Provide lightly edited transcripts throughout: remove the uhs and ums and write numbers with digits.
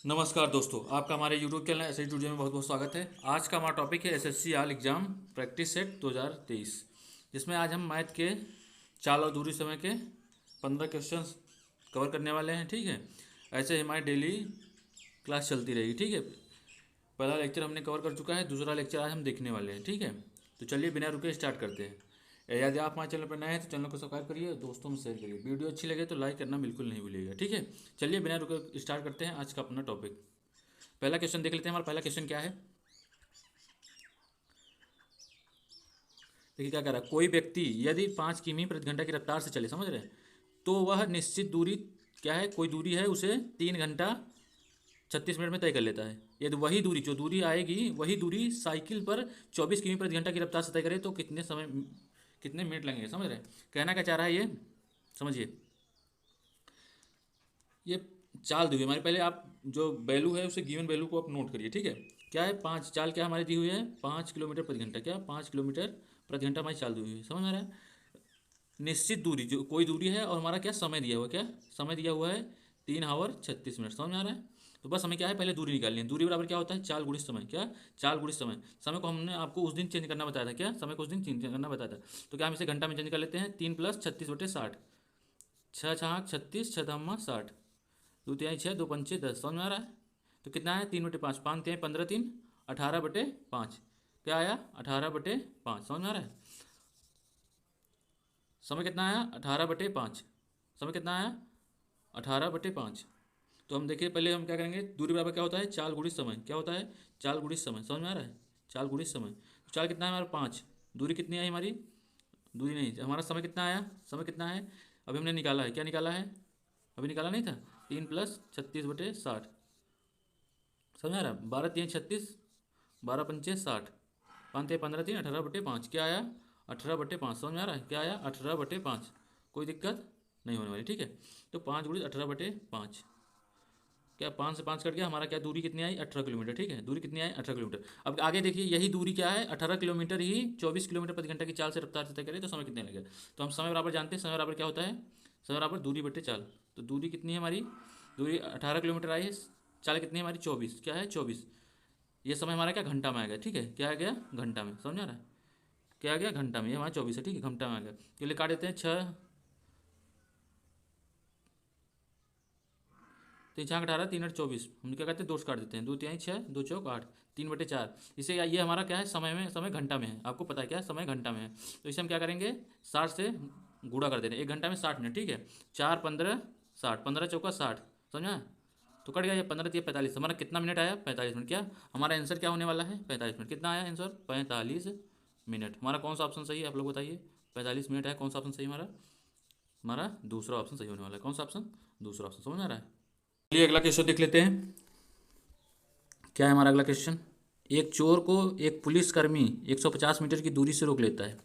नमस्कार दोस्तों, आपका हमारे YouTube चैनल एस स्टूडियो में बहुत बहुत स्वागत है। आज का हमारा टॉपिक है एसएससी आल एग्ज़ाम प्रैक्टिस सेट 2023, जिसमें आज हम मैथ के चाल और दूरी समय के 15 क्वेश्चंस कवर करने वाले हैं। ठीक है, ऐसे ही हमारी डेली क्लास चलती रहेगी। ठीक है, पहला लेक्चर हमने कवर कर चुका है, दूसरा लेक्चर आज हम देखने वाले हैं। ठीक है, तो चलिए बिना रुके स्टार्ट करते हैं। यदि आप हमारे चैनल पर नए हैं तो चैनल को सब्सक्राइब करिए, दोस्तों में शेयर करिए। वीडियो अच्छी लगे तो लाइक करना बिल्कुल नहीं भूलिएगा। ठीक है, चलिए बिना रुके स्टार्ट करते हैं आज का अपना टॉपिक। पहला क्वेश्चन देख लेते हैं। हमारा पहला क्वेश्चन क्या है, देखिए क्या कह रहा है। कोई व्यक्ति यदि 5 किमी प्रति घंटा की रफ्तार से चले, समझ रहे हैं, तो वह निश्चित दूरी क्या है, कोई दूरी है, उसे 3 घंटा 36 मिनट में तय कर लेता है। यदि वही दूरी, जो दूरी आएगी वही दूरी साइकिल पर 24 किमी प्रति घंटा की रफ्तार से तय करे तो कितने मिनट लगेंगे। समझ रहे हैं, कहना क्या चाह रहा है ये समझिए। ये चाल दी हुई है हमारी, पहले आप जो वैल्यू है उसे गिवन वैल्यू को आप नोट करिए। ठीक है, क्या है, 5 चाल क्या हमारी दी हुई है, 5 किलोमीटर प्रति घंटा। क्या 5 किलोमीटर प्रति घंटा हमारी चाल दी हुई है, समझ में आ रहा है। निश्चित दूरी, जो कोई दूरी है, और हमारा क्या समय दिया हुआ है, क्या समय दिया हुआ है 3 आवर 36 मिनट। समझ में आ रहा है। तो बस हमें क्या है, पहले दूरी निकालनी है। दूरी बराबर क्या होता है, चाल गुणित समय। क्या, चाल गुणित समय। समय को हमने आपको उस दिन चेंज करना बताया था। क्या, समय को उस दिन चेंज करना बताया था। तो क्या हम इसे घंटा में चेंज कर लेते हैं। 3 + 36/60, 6×6 = 36, 6×3 = 60, 2×3 = 6, 2×5 = 10। समझ में आ रहा है। तो कितना है, 3/5, 5×3 = 15, 3 18/5। क्या आया, 18/5। समझ में आ रहा है। समय कितना आया, 18/5। समय कितना आया, 18/5। तो हम देखिए, पहले हम क्या करेंगे, दूरी बराबर क्या होता है, चाल गुणित समय। क्या होता है, चाल गुणित समय। समझ में आ रहा है, चाल गुणित समय। तो चाल कितना है हमारा, 5। दूरी कितनी आई हमारी, दूरी नहीं, हमारा समय कितना आया, समय कितना है, अभी हमने निकाला है। क्या निकाला है, अभी निकाला नहीं था। 3 + 36/60। समझ आ रहा है, 12×3 = 36, 12×5 = 60, 5×3 = 15, 3 18/5। क्या आया, 18/5। समझ में आ रहा है, क्या आया, 18/5। कोई दिक्कत नहीं होने वाली। ठीक है, तो 5 × 18/5, क्या 5 से 5 कट गया, हमारा क्या दूरी कितनी आई, 18 किलोमीटर। ठीक है, दूरी कितनी आई, 18 किलोमीटर। अब आगे देखिए, यही दूरी क्या है, 18 किलोमीटर ही 24 किलोमीटर प्रति घंटा की चाल से रफ्तार से तय करें तो समय कितने लगेगा। तो हम समय बराबर जानते हैं, समय बराबर क्या होता है, समय बराबर दूरी बटे चाल। तो दूरी कितनी है हमारी, दूरी 18 किलोमीटर आई है, चाल कितनी है हमारी, 24। क्या है, 24। ये समय हमारा क्या, घंटा में आ गया। ठीक है, क्या आ गया, घंटा में। समझ आ रहा है, क्या आ गया, घंटा में। ये हमारा 24 है। ठीक है, घंटा में आ गया। तो लिए काट देते हैं, 6 3×6 = 18, 3×8 = 24। हम क्या करते हैं, 2 से काट देते हैं, 2×3 = 6, 2×4 = 8, 3/4। इसे ये हमारा क्या है, समय में, समय घंटा में है। आपको पता है क्या, समय घंटा में है। तो इसे हम क्या करेंगे, 60 से गुणा कर देना। 1 घंटा में 60 मिनट। ठीक है, 4×15 = 60, 15×4 = 60। समझा, तो कट गया। ये 15×3 = 45। हमारा कितना मिनट आया, 45 मिनट। क्या हमारा आंसर क्या होने वाला है, 45 मिनट। कितना आया आंसर, 45 मिनट। हमारा कौन सा ऑप्शन सही है, आप लोग बताइए। 45 मिनट है, कौन सा ऑप्शन सही हमारा, हमारा दूसरा ऑप्शन सही होने वाला है। कौन सा ऑप्शन, दूसरा ऑप्शन। समझ में आ रहा है। चलिए अगला क्वेश्चन देख लेते हैं। क्या है हमारा अगला क्वेश्चन, एक चोर को एक पुलिसकर्मी 150 मीटर की दूरी से रोक लेता है।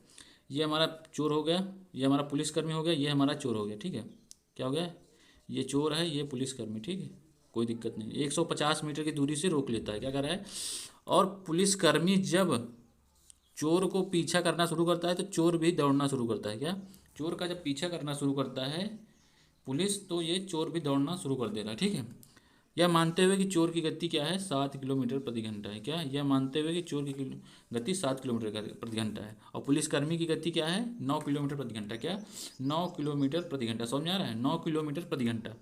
ये हमारा चोर हो गया, ये हमारा पुलिसकर्मी हो गया, ये हमारा चोर हो गया। ठीक है, क्या हो गया, ये चोर है, ये पुलिसकर्मी। ठीक है, कोई दिक्कत नहीं। 150 मीटर की दूरी से रोक लेता है, क्या कर रहा है। और पुलिसकर्मी जब चोर को पीछा करना शुरू करता है तो चोर भी दौड़ना शुरू करता है। क्या, चोर का जब पीछा करना शुरू करता है पुलिस, तो ये चोर भी दौड़ना शुरू कर दे रहा है। ठीक है, यह मानते हुए कि चोर की गति क्या है, 7 किलोमीटर प्रति घंटा है। क्या, यह मानते हुए कि चोर की गति 7 किलोमीटर प्रति घंटा है, और पुलिसकर्मी की गति क्या है, 9 किलोमीटर प्रति घंटा। क्या, 9 किलोमीटर प्रति घंटा। समझ में आ रहा है, 9 किलोमीटर प्रति घंटा।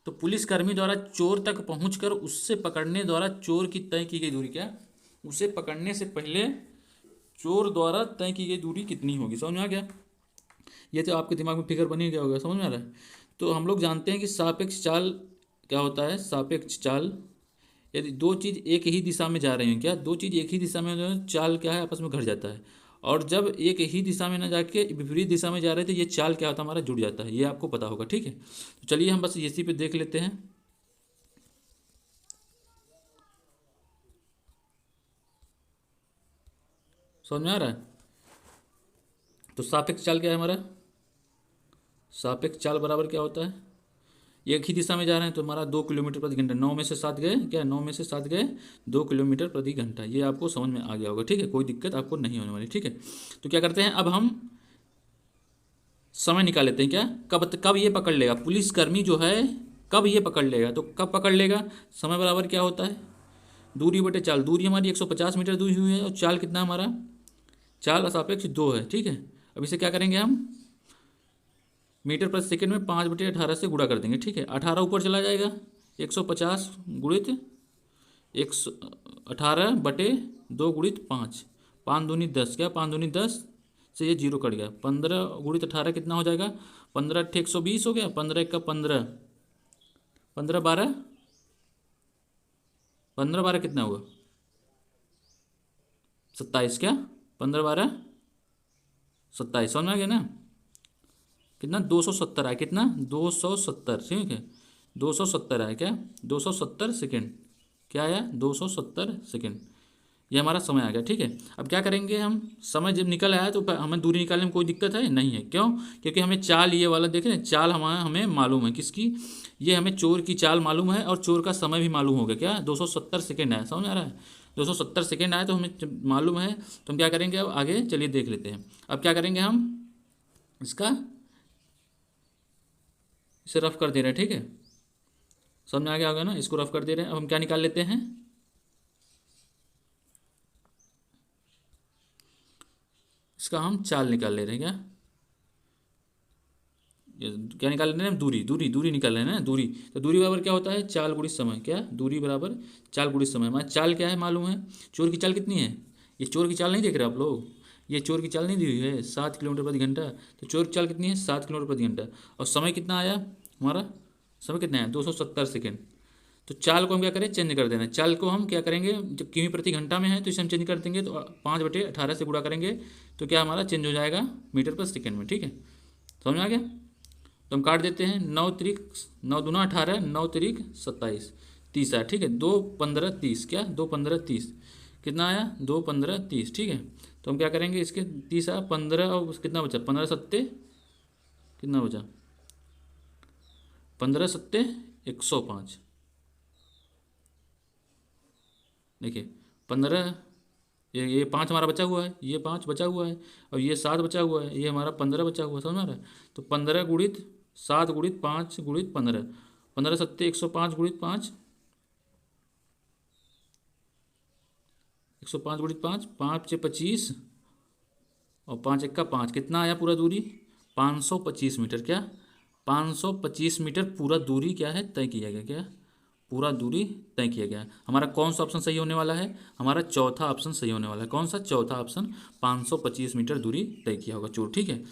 तो पुलिसकर्मी द्वारा चोर तक पहुंचकर उससे पकड़ने द्वारा चोर की तय की गई दूरी, क्या, उसे पकड़ने से पहले चोर द्वारा तय की गई दूरी कितनी होगी। समझ में आ गया, ये तो आपके दिमाग में फिगर बनी गया होगा। समझ में आ रहा है। तो हम लोग जानते हैं कि सापेक्ष चाल क्या होता है, सापेक्ष चाल, यदि दो चीज़ एक ही दिशा में जा रही हैं, क्या, दो चीज़ एक ही दिशा में, जो है, चाल क्या है, आपस में घट जाता है। और जब एक ही दिशा में ना जाके विपरीत दिशा में जा रहे थे, ये चाल क्या होता है, हमारा जुड़ जाता है। ये आपको पता होगा। ठीक है, तो चलिए हम बस इसी पे देख लेते हैं। समझ में आ रहा है। तो सापेक्ष चाल क्या है हमारा, सापेक्ष चाल बराबर क्या होता है, एक ही दिशा में जा रहे हैं तो हमारा 2 किलोमीटर प्रति घंटा। 9 में से 7 गए, क्या, 9 में से 7 गए, 2 किलोमीटर प्रति घंटा। ये आपको समझ में आ गया होगा। ठीक है, कोई दिक्कत आपको नहीं होने वाली। ठीक है, तो क्या करते हैं, अब हम समय निकाल लेते हैं। क्या, कब कब ये पकड़ लेगा पुलिसकर्मी जो है, कब ये पकड़ लेगा, तो कब पकड़ लेगा, समय बराबर क्या होता है, दूरी बटे चाल। दूरी हमारी 150 मीटर दूरी हुई है और चाल कितना हमारा, चाल सापेक्ष 2 है, ठीक है। अब इसे क्या करेंगे हम, मीटर प्रति सेकंड में 5/18 से गुणा कर देंगे, ठीक है। 18 ऊपर चला जाएगा, 150 गुणित 118/2 गुणित 5, 5 दूनी 10, क्या 5 दूनी 10 से ये 0 कट गया, 15 गुणित 18 कितना हो जाएगा, 15 अट्ठे 120 हो गया, 15 1 का 15, 15 12, 15 12 कितना हुआ 27, क्या 15 12 27, समझ में आ गया ना, कितना 270 आया, कितना 270, ठीक है 270 आया, क्या 270 सेकेंड, क्या आया 270 सेकेंड, ये हमारा समय आ गया, ठीक है। अब क्या करेंगे हम, समय जब निकल आया तो हमें दूरी निकालने में कोई दिक्कत है नहीं है, क्यों, क्योंकि हमें चाल ये वाला देख रहे हैं, चाल हमें मालूम है, किसकी, ये हमें चोर की चाल मालूम है और चोर का समय भी मालूम हो गया, क्या 270 सेकेंड आया, समझ आ रहा है, 270 सेकेंड आया तो हमें मालूम है, तो हम क्या करेंगे, अब आगे चलिए देख लेते हैं। अब क्या करेंगे हम, इसका इसे रफ कर दे रहे हैं, ठीक है, समझ में आ गया होगा ना, इसको रफ कर दे रहे हैं। अब हम क्या निकाल लेते हैं, इसका हम चाल निकाल ले रहे हैं, क्या निकाल लेना है, दूरी दूरी दूरी निकाल लेना है, दूरी, तो दूरी बराबर क्या होता है, चाल गुणित समय, क्या दूरी बराबर चाल गुणित समय। हमारा चाल क्या है मालूम है, चोर की चाल कितनी है, ये चोर की चाल नहीं देख रहे आप लोग, ये चोर की चाल नहीं दी हुई है, 7 किलोमीटर प्रति घंटा, तो चोर की चाल कितनी है 7 किलोमीटर प्रति घंटा, और समय कितना आया हमारा, समय कितना है 270 सेकेंड। तो चाल को हम क्या करें, चेंज कर देना, चाल को हम क्या करेंगे, जब किमी प्रति घंटा में है तो इसे हम चेंज कर देंगे, तो 5/18 से गुणा करेंगे तो क्या हमारा चेंज हो जाएगा मीटर पर सेकेंड में, ठीक है, समझ में आ गया। तो हम काट देते हैं, 9 त्रिक 9 दूना 18, 9 त्रिक 27, 30 आया, ठीक है, 2 15 30, क्या 2 15 30 कितना आया, 2 15 30, ठीक है। तो हम क्या करेंगे, इसके 30 आया, 15 और कितना बचा, 15 सत्ते कितना बचा, 15 सत्ते 105, देखिए 15, ये 5 हमारा बचा हुआ है, ये 5 बचा हुआ है, और ये 7 बचा हुआ है, ये हमारा 15 बचा हुआ है, समझ में आ रहा है। तो 15 गुणित 7 गुणित 5 गुणित 15, 15 सत्ते 105 गुणित 5, 105 गुणित 5, 5 से 25 और 5 1 का 5, कितना आया पूरा दूरी 525 मीटर, क्या 525 मीटर पूरा दूरी क्या है तय किया गया, क्या पूरा दूरी तय किया गया है। हमारा कौन सा ऑप्शन सही होने वाला है, हमारा चौथा ऑप्शन सही होने वाला है, कौन सा, चौथा ऑप्शन, 525 मीटर दूरी तय किया होगा चोर, ठीक है।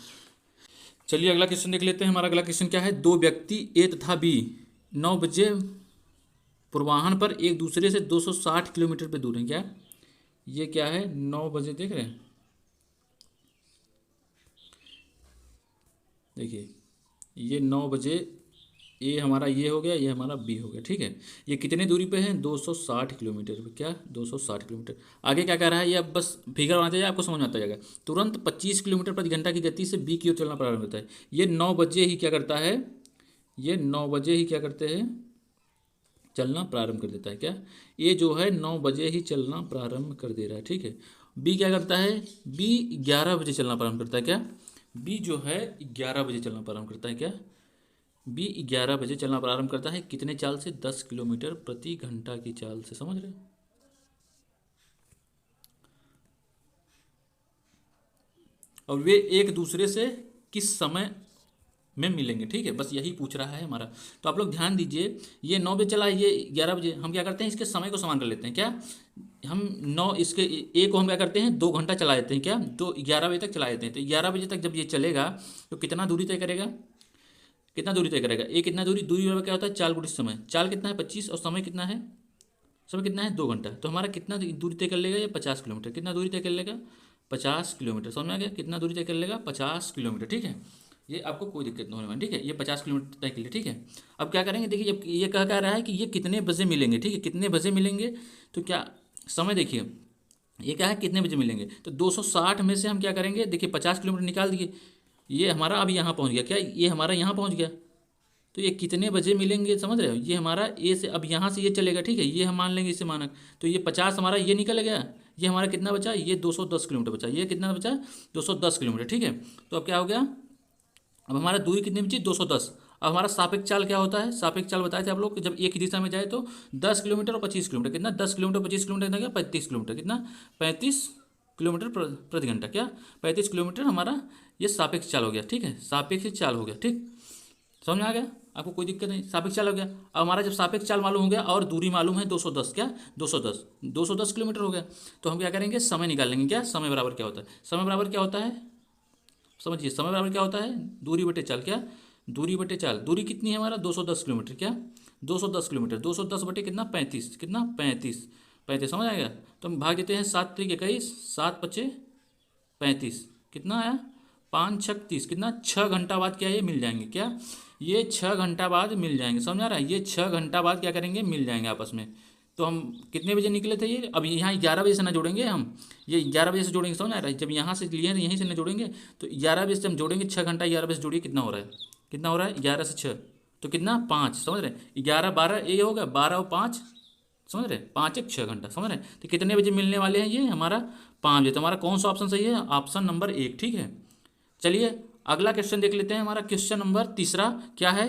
चलिए अगला क्वेश्चन देख लेते हैं। हमारा अगला क्वेश्चन क्या है, दो व्यक्ति ए तथा बी 9 बजे पूर्वाह्न पर एक दूसरे से 260 किलोमीटर पे दूर हैं, क्या ये क्या है 9 बजे, देख रहे हैं, देखिए ये 9 बजे, ये हमारा ये हो गया, ये हमारा बी हो गया, ठीक है। ये कितने दूरी पे है 260 किलोमीटर पे, क्या 260 किलोमीटर। आगे क्या कह रहा है, ये अब बस फिगर बनाते जाए आपको समझ में आता जाएगा। तुरंत 25 किलोमीटर प्रति घंटा की गति से बी की ओर चलना प्रारंभ होता है। ये 9 बजे ही क्या करता है, ये 9 बजे ही क्या करते हैं, चलना प्रारंभ कर देता है, क्या ये जो है 9 बजे ही चलना प्रारंभ कर दे रहा है, ठीक है। बी क्या करता है, बी 11 बजे चलना प्रारंभ करता है, क्या बी जो है 11 बजे चलना प्रारंभ करता है, क्या बी 11 बजे चलना प्रारंभ करता है, कितने चाल से 10 किलोमीटर प्रति घंटा की चाल से, समझ रहे हैं। और वे एक दूसरे से किस समय में मिलेंगे, ठीक है, बस यही पूछ रहा है हमारा। तो आप लोग ध्यान दीजिए, ये 9 बजे चला है, ये 11 बजे, हम क्या करते हैं इसके समय को समान कर लेते हैं, क्या हम 9 इसके ए को हम क्या करते हैं 2 घंटा चला देते हैं, क्या तो 11 बजे तक चला देते हैं। तो 11 बजे तक जब ये चलेगा तो कितना दूरी तय करेगा, कितना दूरी तय करेगा, ए कितना दूरी, दूरी बराबर क्या होता है चाल गुणित समय, चाल कितना है 25 और समय कितना है, समय कितना है 2 घंटा। तो हमारा कितना दूरी तय कर लेगा, ये 50 किलोमीटर, कितना दूरी तय कर लेगा 50 किलोमीटर, समझ में आ गया, कितना दूरी तय कर लेगा 50 किलोमीटर, ठीक है। ये आपको कोई दिक्कत नहीं होने वाली, ठीक है, ये 50 किलोमीटर तय के लिए, ठीक है। अब क्या करेंगे, देखिए जब ये कह रहा है कि ये कितने बजे मिलेंगे, ठीक है, कितने बजे मिलेंगे, तो क्या समय देखिए ये क्या है कितने बजे मिलेंगे, तो 260 में से हम क्या करेंगे, देखिए 50 किलोमीटर निकाल दिए, ये हमारा अब यहाँ पहुँच गया, क्या ये हमारा यहाँ पहुँच गया, तो ये कितने बजे मिलेंगे समझ रहे हो, ये हमारा ए से अब यहाँ से ये चलेगा, ठीक है, ये हम मान लेंगे इसे मानक, तो ये 50 हमारा ये निकल गया, ये हमारा कितना बचा, ये 210 किलोमीटर बचा, ये कितना बचा 210 किलोमीटर, ठीक है। तो अब क्या हो गया, अब हमारा दूरी कितनी बची 210, अब हमारा सापेक्ष चाल क्या होता है? सापेक्ष चाल बताए थे आप लोग कि जब एक ही दिशा में जाए तो 10 किलोमीटर और 25 किलोमीटर, कितना 10 किलोमीटर 25 किलोमीटर कितना, क्या 35 किलोमीटर, कितना 35 किलोमीटर प्रति घंटा, क्या 35 किलोमीटर हमारा ये सापेक्ष चाल हो गया। ठीक है, सापेक्ष चाल हो गया। ठीक, समझ में आ गया आपको? कोई दिक्कत नहीं, सापेक्ष चाल हो गया। अब हमारा जब सापेक्ष चाल मालूम हो गया और दूरी मालूम है 210, क्या 210 किलोमीटर हो गया, तो हम क्या करेंगे, समय निकाल लेंगे। क्या समय बराबर क्या होता है? समय बराबर क्या होता है, समझिए, समय बराबर क्या होता है, दूरी बटे चाल। क्या दूरी बटे चाल, दूरी कितनी है हमारा 210 किलोमीटर, क्या 210 किलोमीटर, 210 बटे कितना 35, कितना 35, समझ आएगा? तो हम भाग देते हैं 7 त्रिक 21, 7 पचे 35, कितना आया 5 छक 30, कितना 6 घंटा बाद क्या ये मिल जाएंगे, क्या ये 6 घंटा बाद मिल जाएंगे। समझ आ रहा है? ये 6 घंटा बाद क्या करेंगे, मिल जाएंगे आपस में। तो हम कितने बजे निकले थे ये, अब यहाँ 11 बजे से ना जोड़ेंगे हम, ये 11 बजे से जोड़ेंगे। समझ आ रहा है? जब यहाँ से लिए हैं तो यहीं से ना जोड़ेंगे, तो 11 बजे से हम जोड़ेंगे, 6 घंटा 11 बजे से जोड़िए, कितना हो रहा है, कितना हो रहा है 11 से 6, तो कितना 5, समझ रहे हैं? 11 12 ये होगा, 12 और 5, समझ रहे, 5 1 6 घंटा, समझ रहे? तो कितने बजे मिलने वाले हैं ये हमारा 5 बजे। तो हमारा कौन सा ऑप्शन सही है, ऑप्शन नंबर 1। ठीक है, चलिए अगला क्वेश्चन देख लेते हैं। हमारा क्वेश्चन नंबर तीसरा क्या है,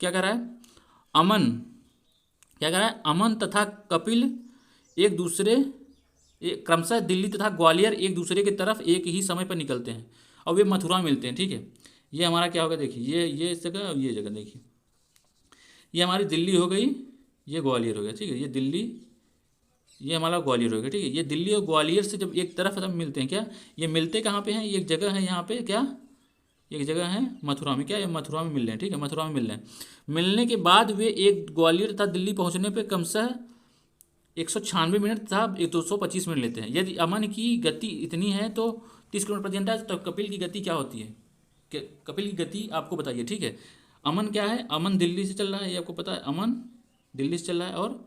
क्या कह रहा है, अमन क्या कह रहा है, अमन तथा कपिल एक दूसरे क्रमशः दिल्ली तथा ग्वालियर एक दूसरे की तरफ एक ही समय पर निकलते हैं और वे मथुरा में मिलते हैं। ठीक है, ये हमारा क्या होगा, देखिए ये जगह, ये जगह देखिए, ये हमारी दिल्ली हो गई, ये ग्वालियर हो गया। ठीक है, ये दिल्ली, ये हमारा ग्वालियर हो गया। ठीक है, ये दिल्ली और ग्वालियर से जब एक तरफ तब मिलते हैं, क्या ये मिलते कहाँ पे हैं, ये एक जगह है यहाँ पे, क्या एक जगह है मथुरा में, क्या ये मथुरा में मिल रहे हैं। ठीक है, मथुरा में मिल रहे हैं। मिलने के बाद वे एक ग्वालियर तथा दिल्ली पहुँचने पर क्रमशः 196 मिनट तथा 225 मिनट लेते हैं। यदि अमन की गति इतनी है तो 30 किलोमीटर प्रति घंटा, तो कपिल की गति क्या होती है, कपिल की गति आपको बताइए। ठीक है, अमन क्या है, अमन दिल्ली से चल रहा है, ये आपको पता है, अमन दिल्ली से चल रहा है और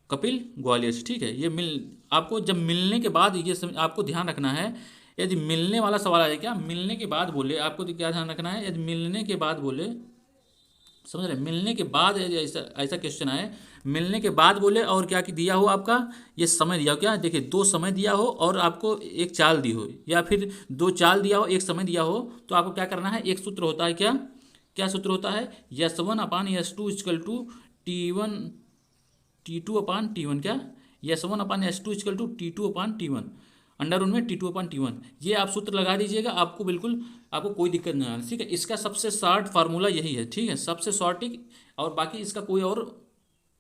कपिल ग्वालियर से। ठीक है, ये आपको जब मिलने के बाद ये आपको ध्यान रखना है, यदि मिलने वाला सवाल आ जाए, क्या मिलने के बाद बोले, आपको तो क्या ध्यान रखना है, यदि मिलने के बाद बोले, समझ रहे, मिलने के बाद यदि ऐसा ऐसा क्वेश्चन आए, मिलने के बाद बोले और क्या दिया हो आपका, ये समय दिया हो, क्या देखिए 2 समय दिया हो और आपको एक चाल दी हो, या फिर 2 चाल दिया हो, एक समय दिया हो, तो आपको क्या करना है, एक सूत्र होता है, क्या क्या सूत्र होता है, S1/S2 इक्वल टू T2/T1, क्या S1/S2 equal to T2/T1, under root में T2/T1, ये आप सूत्र लगा दीजिएगा, आपको बिल्कुल, आपको कोई दिक्कत नहीं आनी। ठीक है, इसका सबसे शॉर्ट फार्मूला यही है। ठीक है, सबसे शॉर्ट टिक, और बाकी इसका कोई और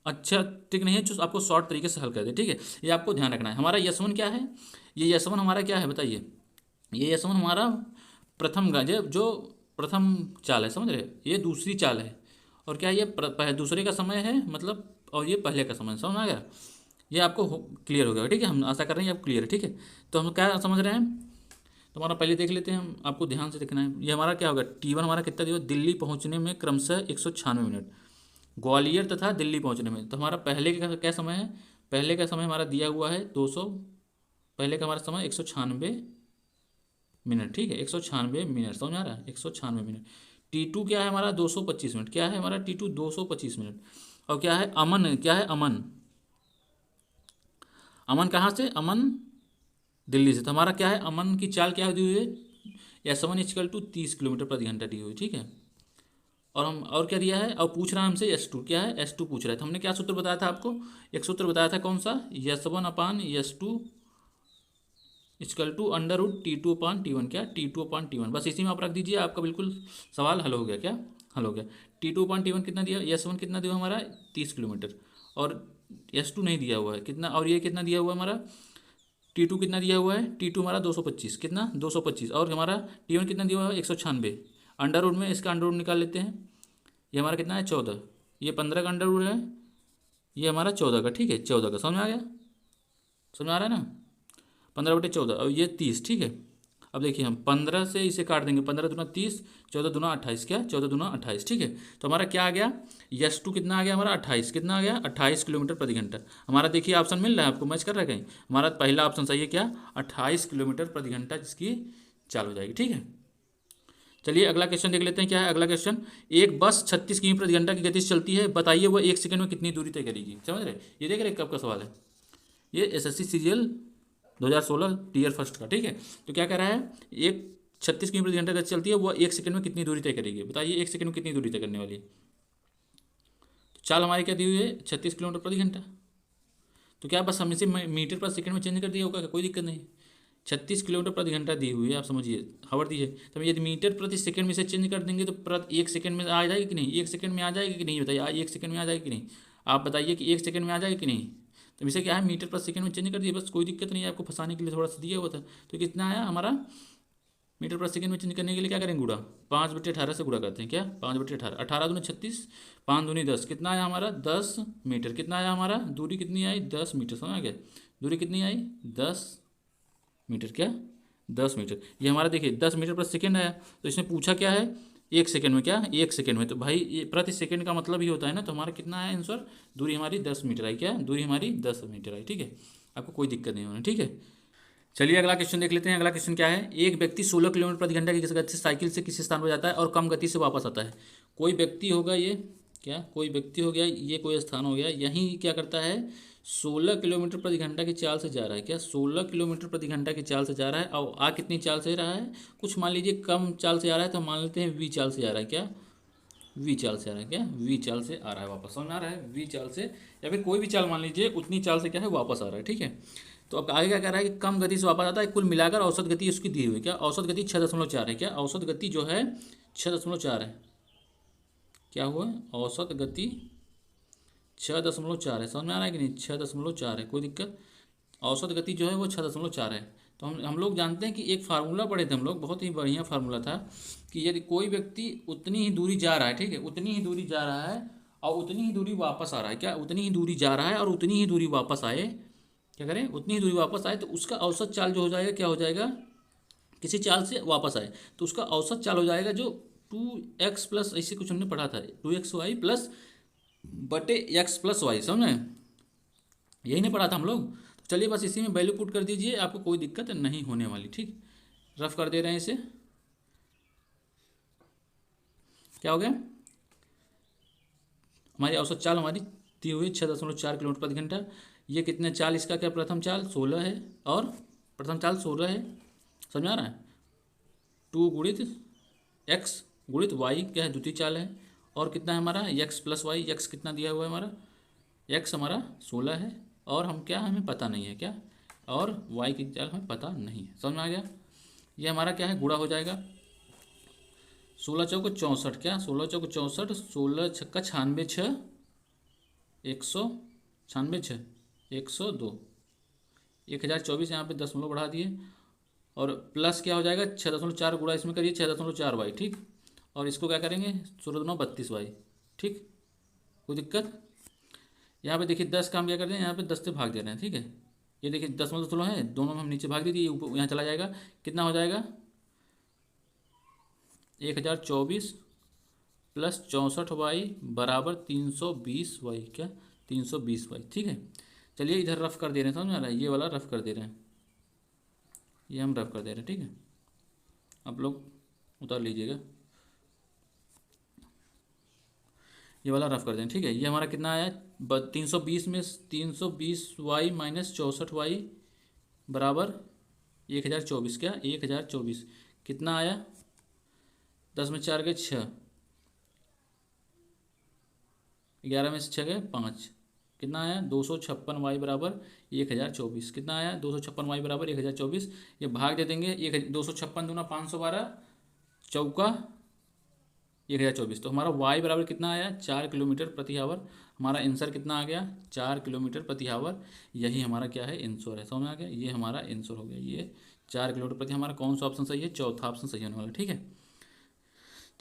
अच्छा टिक नहीं है जो आपको शॉर्ट तरीके से हल कर दे। ठीक है, ये आपको ध्यान रखना है। हमारा S1 क्या है, ये S1 हमारा क्या है बताइए, ये S1 हमारा प्रथम जो प्रथम चाल है, समझ रहे, ये दूसरी चाल है, और क्या ये दूसरे का समय है मतलब, और ये पहले का समय, समझ आ गया, ये आपको क्लियर हो गया। ठीक है, हम आशा कर रहे हैं आप क्लियर है। ठीक है, तो हम क्या समझ रहे हैं, तो हमारा पहले देख लेते हैं हम, आपको ध्यान से देखना है। ये हमारा क्या होगा, T1 हमारा कितना दिया, दिल्ली पहुंचने में क्रमशः 196 मिनट, ग्वालियर तथा दिल्ली पहुंचने में, तो हमारा पहले का क्या समय है, पहले का समय हमारा दिया हुआ है 200, पहले का हमारा समय 196 मिनट। ठीक है, 196 मिनट, समझ आ रहा है, 196 मिनट। T2 क्या है हमारा 225 मिनट, क्या है हमारा T2 225 मिनट, और क्या है अमन, क्या है अमन, अमन कहाँ से, अमन दिल्ली से, तो हमारा क्या है, अमन की चाल क्या दी हुई है, S1 इक्वल टू 30 किलोमीटर प्रति घंटा दी हुई। ठीक है, और हम और क्या दिया है, और पूछ रहा है हमसे S2, क्या है S2 पूछ रहा है, तो हमने क्या सूत्र बताया था आपको, एक सूत्र बताया था कौन सा, S1/S2 equal to under root T2/T1, क्या T2/T1, बस इसी में आप रख दीजिए, आपका बिल्कुल सवाल हल हो गया। क्या हल हो गया, T2/T1 कितना दिया, S1 कितना दिया हमारा 30 किलोमीटर, और S2 नहीं दिया हुआ है कितना, और ये कितना दिया हुआ है हमारा T2 कितना दिया हुआ है, T2 हमारा 225, कितना 225, और हमारा T1 कितना दिया हुआ है 196, अंडर रूट में इसका अंडर रूट निकाल लेते हैं, ये हमारा कितना है 14, ये 15 का अंडर रूट है, ये हमारा 14 का। ठीक है, 14 का, समझ में आ गया, समझ में आ रहा है ना, 15/14, और ये 30। ठीक है, अब देखिए हम 15 से इसे काट देंगे, 15 दूना 30, 14 दूना 28, क्या 14 दूना 28। ठीक है, तो हमारा क्या आ गया, S2 कितना आ गया हमारा 28, कितना आ गया 28 किलोमीटर प्रति घंटा। हमारा देखिए ऑप्शन मिल रहा है आपको, मैच कर रहा है कहीं, हमारा पहला ऑप्शन सही है, क्या 28 किलोमीटर प्रति घंटा जिसकी चाल हो जाएगी। ठीक है, चलिए अगला क्वेश्चन देख लेते हैं, क्या है अगला क्वेश्चन, एक बस 36 किलोमीटर प्रति घंटा की गति से चलती है, बताइए वह 1 सेकंड में कितनी दूरी तय करेगी। समझ रहे, ये देख रहे कब का सवाल है, ये SSC CGL 2016 टीयर फर्स्ट का। ठीक है, तो क्या कह रहा है, एक 36 किलोमीटर प्रति घंटा गति चलती है, वो 1 सेकंड में कितनी दूरी तय करेगी? बताइए 1 सेकंड में कितनी दूरी तय करने वाली है? तो चाल हमारी क्या दी हुई है? 36 किलोमीटर प्रति घंटा। तो क्या बस हम इसे मीटर पर सेकंड में चेंज कर दिया होगा? कोई दिक्कत नहीं। 36 किलोमीटर प्रति घंटा दी हुई है, आप समझिए, हावर दी है। तो यदि मीटर प्रति सेकंड में से चेंज कर देंगे तो प्रति 1 सेकंड में आ जाएगी कि नहीं? 1 सेकंड में आ जाएगी कि नहीं? बताइए 1 सेकंड में आ जाएगी कि नहीं? आप बताइए कि 1 सेकंड में आ जाएगी कि नहीं? तो इसे क्या है, मीटर पर सेकंड में चेंज कर दिए, बस कोई दिक्कत नहीं है, आपको फंसाने के लिए थोड़ा सा दिया हुआ था। तो कितना आया हमारा? मीटर पर सेकंड में चेंज करने के लिए क्या करेंगे? गुड़ा 5/18 से गुड़ा करते हैं। क्या 5/18? 18×2 = 36, 5×2 = 10। कितना आया हमारा? 10 मीटर। कितना आया हमारा? दूरी कितनी आई? 10 मीटर। समझ आ गया? दूरी कितनी आई? 10 मीटर। क्या 10 मीटर? ये हमारा देखिए 10 मीटर प्रति सेकंड आया। तो इसने पूछा क्या है? 1 सेकंड में। क्या 1 सेकंड में? तो भाई ये प्रति सेकंड का मतलब ही होता है ना। तो हमारा कितना आया आंसर? दूरी हमारी 10 मीटर आई। क्या दूरी हमारी 10 मीटर आई। ठीक है, आपको कोई दिक्कत नहीं होनी। ठीक है, चलिए अगला क्वेश्चन देख लेते हैं। अगला क्वेश्चन क्या है? एक व्यक्ति 16 किलोमीटर प्रति घंटा की गति से साइकिल से किसी स्थान पर जाता है और कम गति से वापस आता है। कोई व्यक्ति होगा ये, क्या कोई व्यक्ति हो गया, ये कोई स्थान हो गया, यहीं क्या करता है? 16 किलोमीटर प्रति घंटा की चाल से जा रहा है। क्या 16 किलोमीटर प्रति घंटा की चाल से जा रहा है? और आ कितनी चाल से रहा है? कुछ मान लीजिए कम चाल से आ रहा है, तो मान लेते हैं वी चाल से जा रहा है। क्या वी चाल से आ रहा है? क्या वी चाल से आ रहा है वापस। समझ में आ रहा है? वी चाल से, या फिर कोई भी चाल मान लीजिए, उतनी चाल से क्या है वापस आ रहा है। ठीक है, तो अब आगे क्या कह रहा है कि कम गति से वापस आता है। कुल मिलाकर औसत गति उसकी दी हुई है। क्या औसत गति 6.4 है। क्या औसत गति जो है 6.4 है। क्या हुआ? औसत गति 6.4 है। समझ में आ रहा है कि नहीं? 6.4 है। कोई दिक्कत? औसत गति जो है वो 6.4 है। तो हम लोग जानते हैं कि एक फार्मूला पढ़े थे हम लोग, बहुत ही बढ़िया फार्मूला था कि यदि कोई व्यक्ति उतनी ही दूरी जा रहा है, ठीक है, उतनी ही दूरी जा रहा है और उतनी ही दूरी वापस आ रहा है। क्या उतनी ही दूरी जा रहा है और उतनी ही दूरी वापस आए, क्या करें? उतनी ही दूरी वापस आए, तो उसका औसत चाल जो हो जाएगा, क्या हो जाएगा? किसी चाल से वापस आए तो उसका औसत चाल हो जाएगा जो 2x प्लस, ऐसे कुछ हमने पढ़ा था, 2xy प्लस बटे x प्लस वाई। समझ में? यही नहीं पढ़ा था हम लोग? तो चलिए बस इसी में वैल्यू पुट कर दीजिए, आपको कोई दिक्कत नहीं होने वाली। ठीक, रफ कर दे रहे हैं इसे। क्या हो गया? हमारी औसत चाल हमारी दी हुई 6.4 किलोमीटर प्रति घंटा। ये कितने चाल? इसका क्या प्रथम चाल 16 है और प्रथम चाल 16 है। समझ में आ रहा है? 2 गुणित x गुणित y क्या है? द्वितीय चाल है। और कितना है हमारा? x plus Y. x कितना दिया हुआ है हमारा? x हमारा 16 है और हम क्या, हमें पता नहीं है। क्या? और y की चाल हमें पता नहीं है। समझ में आ गया? ये हमारा क्या है? गुणा हो जाएगा। 16×4 = 64। क्या 16×4 = 64, 16×6 = 96, 196, 102, 1024। यहाँ पे दशमलव बढ़ा दिए और प्लस क्या हो जाएगा? 6.4 गुणा इसमें करिए 6.4 वाई। ठीक, और इसको क्या करेंगे? 16×9 = 32 वाई। ठीक, कोई दिक्कत? यहाँ पे देखिए 10 का हम क्या करते हैं? यहाँ पे 10 से भाग दे रहे हैं। ठीक है, ये देखिए 10 है, दोनों में हम नीचे भाग दे दिए, ऊपर यहाँ चला जाएगा। कितना हो जाएगा? 1024 प्लस 64y बराबर 320 वाई। क्या 320 वाई। ठीक है, चलिए इधर रफ कर दे रहे हैं। समझ में आ रहा है? ये वाला रफ कर दे रहे हैं, ये हम रफ कर दे रहे हैं। ठीक है, आप लोग उतार लीजिएगा, ये वाला रफ कर दें। ठीक है, ये हमारा कितना आया? 320 में 320y माइनस 64y बराबर 1024। क्या 1024? कितना आया? 10 में 4 गए 6, 11 में से 6 गए 5। कितना आया? 256y बराबर 1024। कितना आया? 256y बराबर 1024। ये भाग दे देंगे, 256 दूना 512, चौका 1024। तो हमारा y बराबर कितना आया? 4 किलोमीटर प्रति आवर। हमारा आंसर कितना आ गया? 4 किलोमीटर प्रति आवर। यही हमारा क्या है? आंसर है। समझ में आ गया? ये हमारा आंसर हो गया। ये 4 किलोमीटर प्रति। हमारा कौन सा ऑप्शन सही है? चौथा ऑप्शन सही होने वाला। ठीक है,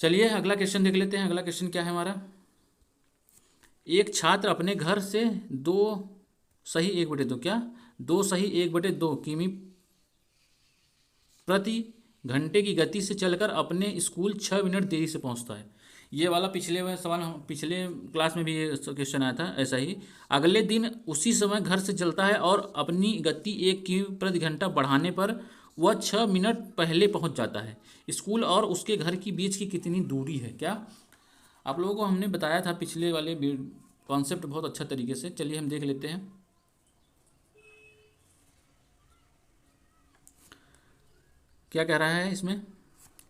चलिए अगला क्वेश्चन देख लेते हैं। अगला क्वेश्चन क्या है हमारा? एक छात्र अपने घर से 2 क्या 2 किमी प्रति घंटे की गति से चलकर अपने स्कूल 6 मिनट देरी से पहुंचता है। ये वाला पिछले सवाल, पिछले क्लास में भी ये क्वेश्चन आया था ऐसा ही। अगले दिन उसी समय घर से चलता है और अपनी गति 1 किमी प्रति घंटा बढ़ाने पर वह 6 मिनट पहले पहुंच जाता है। स्कूल और उसके घर के बीच की कितनी दूरी है? क्या आप लोगों को हमने बताया था पिछले वाले कॉन्सेप्ट बहुत अच्छा तरीके से। चलिए हम देख लेते हैं। क्या कह रहा है इसमें?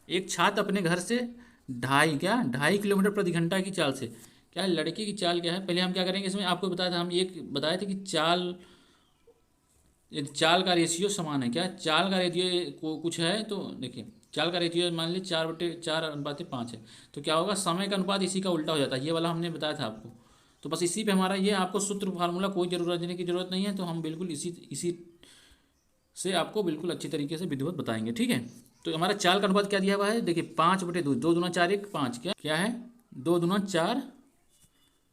एक छात्र अपने घर से 2.5 किलोमीटर प्रति घंटा की चाल से, क्या लड़के की चाल क्या है, पहले हम क्या करेंगे इसमें, आपको बताया था, हम ये बताए थे कि चाल, यदि चाल का रेशियो समान है, क्या चाल का रेशियो कुछ है, तो देखिए चाल का रेशियो मान लीजिए 4/4 अनुपात 5 है, तो क्या होगा, समय का अनुपात इसी का उल्टा हो जाता है, ये वाला हमने बताया था आपको। तो बस इसी पे हमारा ये, आपको सूत्र फार्मूला कोई जरूरत देने की जरूरत नहीं है, तो हम बिल्कुल इसी इसी से आपको बिल्कुल अच्छी तरीके से विधिवत बताएंगे, ठीक है। तो हमारा चाल का अनुपात क्या दिया हुआ है, देखिए 5/2, 2 दूना 4 1 5, क्या क्या है, 2 दूना 4,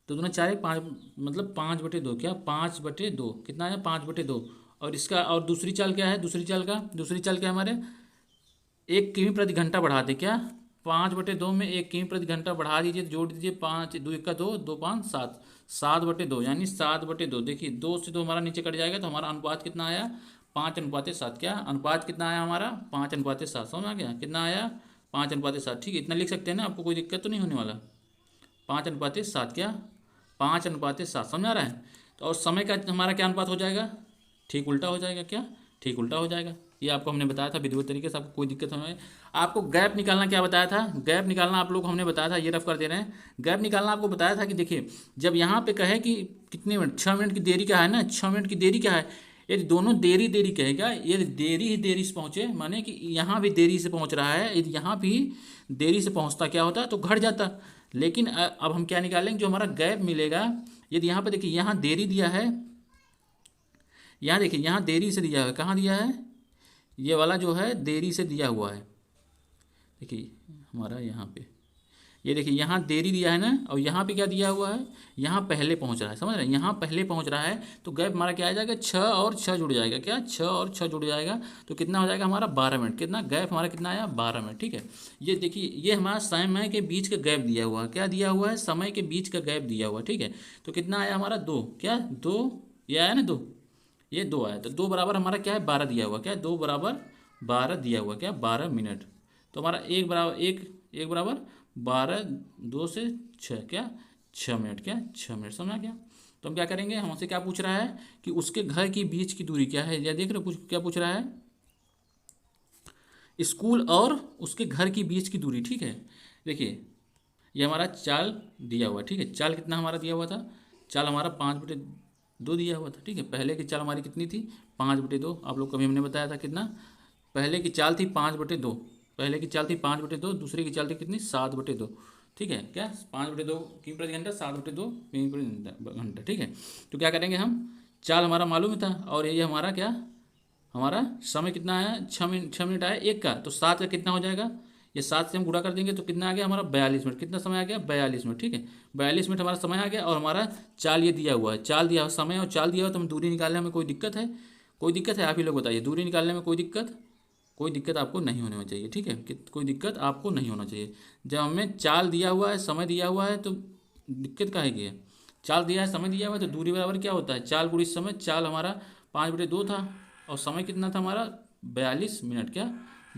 2 दूना 4 1 5, मतलब 5/2, क्या 5/2, कितना है 5/2। और इसका, और दूसरी चाल क्या है, दूसरी चाल क्या है हमारे, 1 किमी प्रति घंटा बढ़ा दे, क्या 5/2 में 1 किमी प्रति घंटा बढ़ा दीजिए, जोड़ दीजिए, 5 2 1 2, 2 5 7, 7/2 यानी 7/2। देखिए 2 से 2 हमारा नीचे कट जाएगा, तो हमारा अनुपात कितना आया, 5/7। क्या अनुपात कितना आया हमारा, 5/7, समझ आ गया कितना आया, 5/7, ठीक है, इतना लिख सकते हैं ना, आपको कोई दिक्कत तो नहीं होने वाला। 5/7, क्या 5/7, समझ आ रहा है। तो और समय का हमारा क्या अनुपात हो जाएगा, ठीक उल्टा हो जाएगा, क्या ठीक उल्टा हो जाएगा। ये आपको हमने बताया था विधिवत तरीके से, आपको कोई दिक्कत नहीं है। आपको गैप निकालना क्या बताया था, गैप निकालना आप लोग हमने बताया था, ये रफ कर दे रहे हैं। गैप निकालना आपको बताया था कि देखिए, जब यहाँ पे कहे कि कितने मिनट, 6 मिनट की देरी क्या है ना, 6 मिनट की देरी क्या है, यदि दोनों देरी देरी कहेगा, यदि देरी ही देरी से पहुँचे, माने कि यहाँ भी देरी से पहुँच रहा है, यदि यहाँ भी देरी से पहुँचता क्या होता तो घट जाता। लेकिन अब हम क्या निकालेंगे, जो हमारा गैप मिलेगा, यदि यहाँ पे देखिए, यहाँ देरी दिया है, यहाँ देखिए यहाँ देरी से दिया है, कहाँ दिया है, ये वाला जो है देरी से दिया हुआ है, देखिए हमारा यहाँ पे, ये देखिए यहाँ देरी दिया है ना, और यहाँ पे क्या दिया हुआ है, यहाँ पहले पहुँच रहा है, समझ रहे हैं, यहाँ पहले पहुँच रहा है, तो गैप हमारा क्या आ जाएगा, 6 और 6 जुड़ जाएगा, क्या 6 और 6 जुड़ जाएगा, तो कितना हो जाएगा हमारा 12 मिनट, कितना गैप हमारा कितना आया 12 मिनट, ठीक है। ये देखिए, ये हमारा समय के बीच का गैप दिया हुआ है, क्या दिया हुआ है, समय के बीच का गैप दिया हुआ है, ठीक है। तो कितना आया हमारा 2, क्या 2, ये आया ना 2, ये 2 आया, तो 2 बराबर हमारा क्या है 12 दिया हुआ, क्या 2 बराबर 12 दिया हुआ, क्या 12 मिनट। तो हमारा एक बराबर 12, 2 से 6, क्या 6 मिनट, क्या 6 मिनट, समझ आ गया। तो हम क्या करेंगे, हमसे क्या पूछ रहा है कि उसके घर के बीच की दूरी क्या है, या देख रहे हो क्या पूछ रहा है, स्कूल और उसके घर के बीच की दूरी, ठीक है। देखिए ये हमारा चाल दिया हुआ, ठीक है, चाल कितना हमारा दिया हुआ था, चाल हमारा 5/2 दिया हुआ था, ठीक है। पहले की चाल हमारी कितनी थी, 5/2, आप लोग कभी हमने बताया था कितना, पहले की चाल थी 5/2, पहले की चाल थी 5/2, दूसरे की चाल थी कितनी 7/2, ठीक है, क्या 5/2 किमी प्रति घंटा, 7/2 किमी प्रति घंटा, ठीक है। तो क्या करेंगे हम, चाल हमारा मालूम था, और ये हमारा क्या, हमारा समय कितना आया, 6 मिनट, 6 मिनट आया एक का, तो 7 का कितना हो जाएगा, ये 7 से हम गुणा कर देंगे, तो कितना आ गया हमारा 42 मिनट, कितना समय आ गया 42 मिनट, ठीक है। 42 मिनट हमारा समय आ गया, और हमारा चाल ये दिया हुआ है, चाल दिया हुआ समय और चाल दिया हुआ, तो हम दूरी निकालने में कोई दिक्कत है, कोई दिक्कत है, आप ही लोग बताइए, दूरी निकालने में कोई दिक्कत आपको नहीं होनी चाहिए, ठीक है, कि कोई दिक्कत आपको नहीं होना चाहिए। जब हमें चाल दिया हुआ है, समय दिया हुआ है, तो दिक्कत काहे की है, चाल दिया है, समय दिया हुआ है, तो दूरी बराबर क्या होता है, चाल गुणित समय, चाल हमारा 5/2 था, और समय कितना था हमारा 42 मिनट, क्या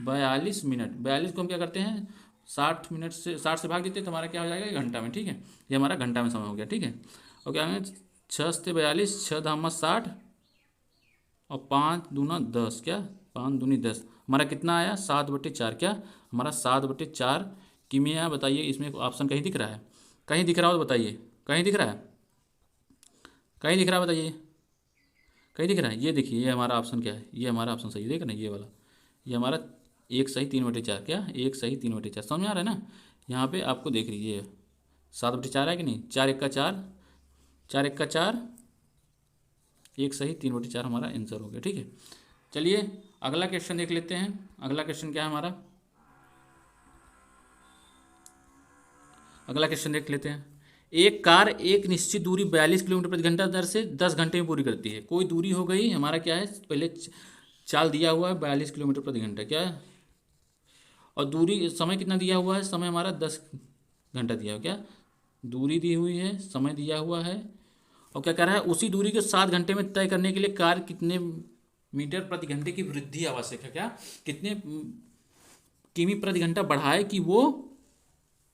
42 मिनट, 42 को हम क्या करते हैं 60 मिनट से, 60 से भाग देते हैं, तो हमारा क्या हो जाएगा घंटा में, ठीक है। ये हमारा घंटा में समय हो गया, ठीक है। और क्या हमें 6 से 42, 6 धामा 60, और 5 दूना 10, क्या 5 दूनी 10, हमारा कितना आया 7/4, क्या हमारा 7/4 किमी आया। बताइए इसमें ऑप्शन कहीं दिख रहा है, कहीं दिख रहा हो तो बताइए, कहीं दिख रहा है, कहीं दिख रहा है बताइए, कहीं दिख रहा है, ये देखिए ये हमारा ऑप्शन क्या है, ये हमारा ऑप्शन सही देख रहे हैं, ये वाला, ये हमारा 1 सही 3/4, क्या 1 सही 3/4, समझ में आ रहा है ना। यहाँ पे आपको देख लीजिए 7/4 है कि नहीं, 4 1 का 4, 4 1 का 4, 1 सही 3/4 हमारा आंसर हो गया, ठीक है। चलिए अगला क्वेश्चन देख लेते हैं, अगला क्वेश्चन क्या है हमारा, अगला क्वेश्चन देख लेते हैं। एक कार एक निश्चित दूरी 42 किलोमीटर प्रति घंटा दर से 10 घंटे में पूरी करती है। कोई दूरी हो गई हमारा, क्या है पहले चाल दिया हुआ है 42 किलोमीटर प्रति घंटा, क्या है, और दूरी समय कितना दिया हुआ है, समय हमारा 10 घंटा दिया हुआ, क्या दूरी दी हुई है, समय दिया हुआ है, और क्या कह रहा है उसी दूरी को 7 घंटे में तय करने के लिए कार कितने मीटर प्रति घंटे की वृद्धि आवश्यक है, क्या कितने किमी प्रति घंटा बढ़ाए कि वो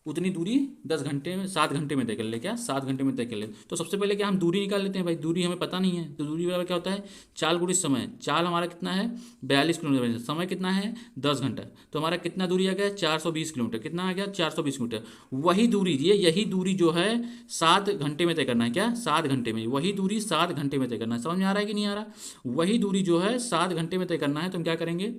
उतनी दूरी 10 घंटे में 7 घंटे में तय कर ले। क्या 7 घंटे में तय कर ले। तो सबसे पहले क्या हम दूरी निकाल लेते हैं भाई, दूरी हमें पता नहीं है। तो दूरी बराबर क्या होता है, चाल गुणित समय। चाल हमारा कितना है 42 किलोमीटर, समय कितना है 10 घंटा। तो हमारा कितना दूरी आ गया 420 किलोमीटर। कितना आ गया 420 किलोमीटर। वही दूरी यही दूरी जो है 7 घंटे में तय करना है। क्या 7 घंटे में, वही दूरी 7 घंटे में तय करना है। समझ में आ रहा है कि नहीं आ रहा। वही दूरी जो है 7 घंटे में तय करना है, तो हम क्या करेंगे,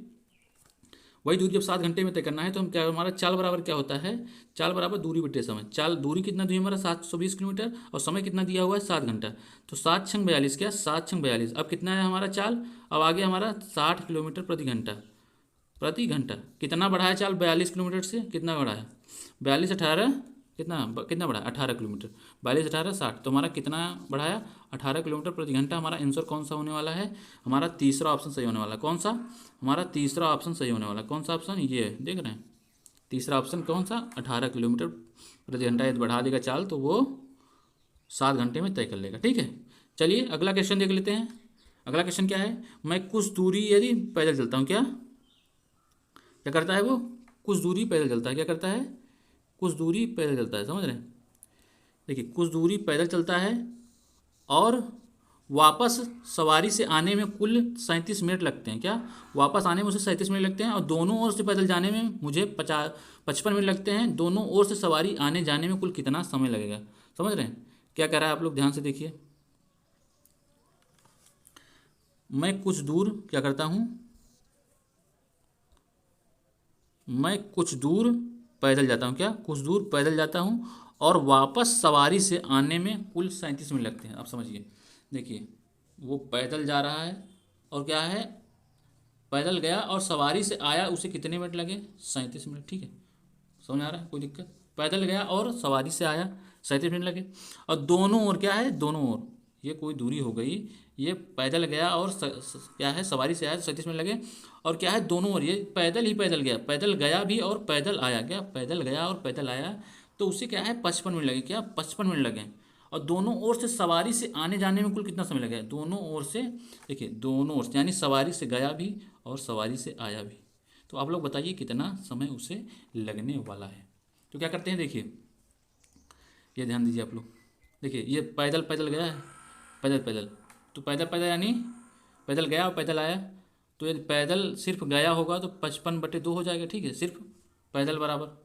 वही दूरी जब 7 घंटे में तय करना है तो हम क्या, हमारा चाल बराबर क्या होता है, चाल बराबर दूरी बटे समय। चाल दूरी कितना दी हमारा 720 किलोमीटर और समय कितना दिया हुआ है 7 घंटा। तो 7 छंग 42, क्या 7 छंग 42। अब कितना है हमारा चाल, अब आगे हमारा 60 किलोमीटर प्रति घंटा। प्रति घंटा कितना बढ़ा है चाल 42 किलोमीटर से, कितना बढ़ा है 42 18 कितना बढ़ा 18 किलोमीटर। 42 18 60, तो हमारा कितना बढ़ाया 18 किलोमीटर प्रति घंटा। हमारा आंसर कौन सा होने वाला है, हमारा तीसरा ऑप्शन सही होने वाला है। कौन सा, हमारा तीसरा ऑप्शन सही होने वाला है। कौन सा ऑप्शन, ये देख रहे हैं तीसरा ऑप्शन कौन सा, 18 किलोमीटर प्रति घंटा। यदि बढ़ा देगा चाल तो वो 7 घंटे में तय कर लेगा। ठीक है, चलिए अगला क्वेश्चन देख लेते हैं। अगला क्वेश्चन क्या है, मैं कुछ दूरी यदि पैदल चलता हूँ, क्या करता है वो, कुछ दूरी पैदल चलता है। क्या करता है, कुछ दूरी पैदल चलता है। समझ रहे हैं, देखिए कुछ दूरी पैदल चलता है और वापस सवारी से आने में कुल 37 मिनट लगते हैं। क्या, वापस आने में उसे 37 मिनट लगते हैं और दोनों ओर से पैदल जाने में मुझे 55 मिनट लगते हैं। दोनों ओर से सवारी आने जाने में कुल कितना समय लगेगा। समझ रहे हैं क्या कह रहा है, आप लोग ध्यान से देखिए। मैं कुछ दूर क्या करता हूँ, मैं कुछ दूर पैदल जाता हूँ। क्या, कुछ दूर पैदल जाता हूँ और वापस सवारी से आने में कुल 37 मिनट लगते हैं। आप समझिए, देखिए वो पैदल जा रहा है और क्या है, पैदल गया और सवारी से आया, उसे कितने मिनट लगे 37 मिनट। ठीक है, समझ आ रहा है, कोई दिक्कत। पैदल गया और सवारी से आया 37 मिनट लगे। और दोनों ओर क्या है, दोनों ओर ये कोई दूरी हो गई, ये पैदल गया और क्या है सवारी से आया तो 37 मिनट लगे। और क्या है दोनों ओर ये पैदल ही पैदल गया, पैदल गया भी और पैदल आया। क्या, पैदल गया और पैदल आया तो उसे क्या है 55 मिनट लगे। क्या 55 मिनट लगे। और दोनों ओर से सवारी से आने जाने में कुल कितना समय लगे, दोनों ओर से, देखिए दोनों ओर से यानी सवारी से गया भी और सवारी से आया भी। तो आप लोग बताइए कितना समय उसे लगने वाला है। तो क्या करते हैं, देखिए ये ध्यान दीजिए आप लोग। देखिए ये पैदल पैदल गया है, पैदल पैदल, तो पैदल पैदल यानी पैदल गया और पैदल आया। तो यदि पैदल सिर्फ गया होगा तो 55/2 हो जाएगा। ठीक है, सिर्फ पैदल बराबर,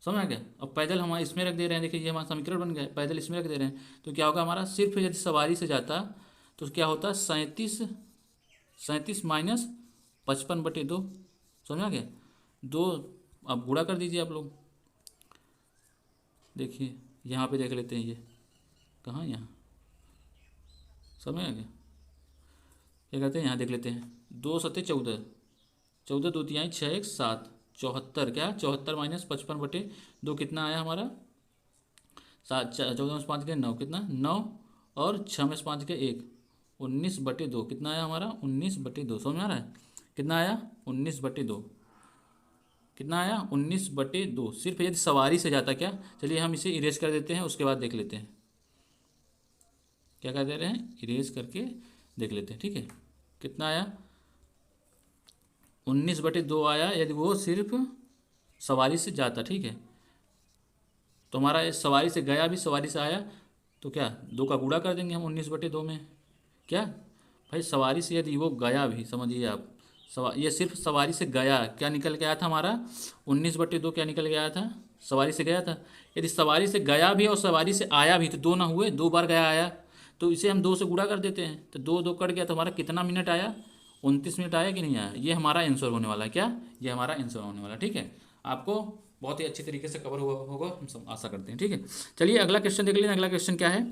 समझ आ गया। अब पैदल हम इसमें रख दे रहे हैं, देखिए ये हमारा समीकरण बन गया है, पैदल इसमें रख दे रहे हैं। तो क्या होगा हमारा, सिर्फ यदि सवारी से जाता तो क्या होता 37 माइनस 55/2। समझ आ गया, 2 अब गुणा कर दीजिए आप लोग। देखिए यहाँ पे देख लेते हैं, ये कहाँ, यहाँ समझ आ गया। क्या कहते हैं, यहाँ देख लेते हैं, 2 सत्ते 14, 14 2 तिहाई 6 1 7, 74। क्या 74 माइनस 55/2 कितना आया हमारा, 7 14 में 5 के 9, कितना 9 और 6 में 5 के 1, 19/2 कितना आया हमारा 19/2। समझ में आ रहा है, कितना आया 19/2, कितना आया 19/2। सिर्फ यदि सवारी से जाता। क्या, चलिए हम इसे इरेज कर देते हैं, उसके बाद देख लेते हैं क्या कर दे रहे हैं, इरेज करके देख लेते हैं। ठीक है, कितना आया 19/2 आया यदि वो सिर्फ सवारी से जाता। ठीक है, तो हमारा सवारी से गया भी सवारी से आया, तो क्या 2 का गुणा कर देंगे हम 19/2 में। क्या भाई सवारी से यदि वो गया भी, समझिए आप, ये सिर्फ सवारी से गया, क्या निकल के आया था हमारा 19/2, क्या निकल के आया था, सवारी से गया था। यदि सवारी से गया भी और सवारी से आया भी तो 2 ना हुए, 2 बार गया आया, तो इसे हम 2 से गुणा कर देते हैं। तो 2 2 कट गया तो हमारा कितना मिनट आया 29 मिनट आया कि नहीं आया। ये हमारा आंसर होने वाला है। क्या, ये हमारा आंसर होने वाला है। ठीक है, आपको बहुत ही अच्छी तरीके से कवर हुआ होगा, हम सब आशा करते हैं। ठीक है, चलिए अगला क्वेश्चन देख लेते हैं। अगला क्वेश्चन क्या है,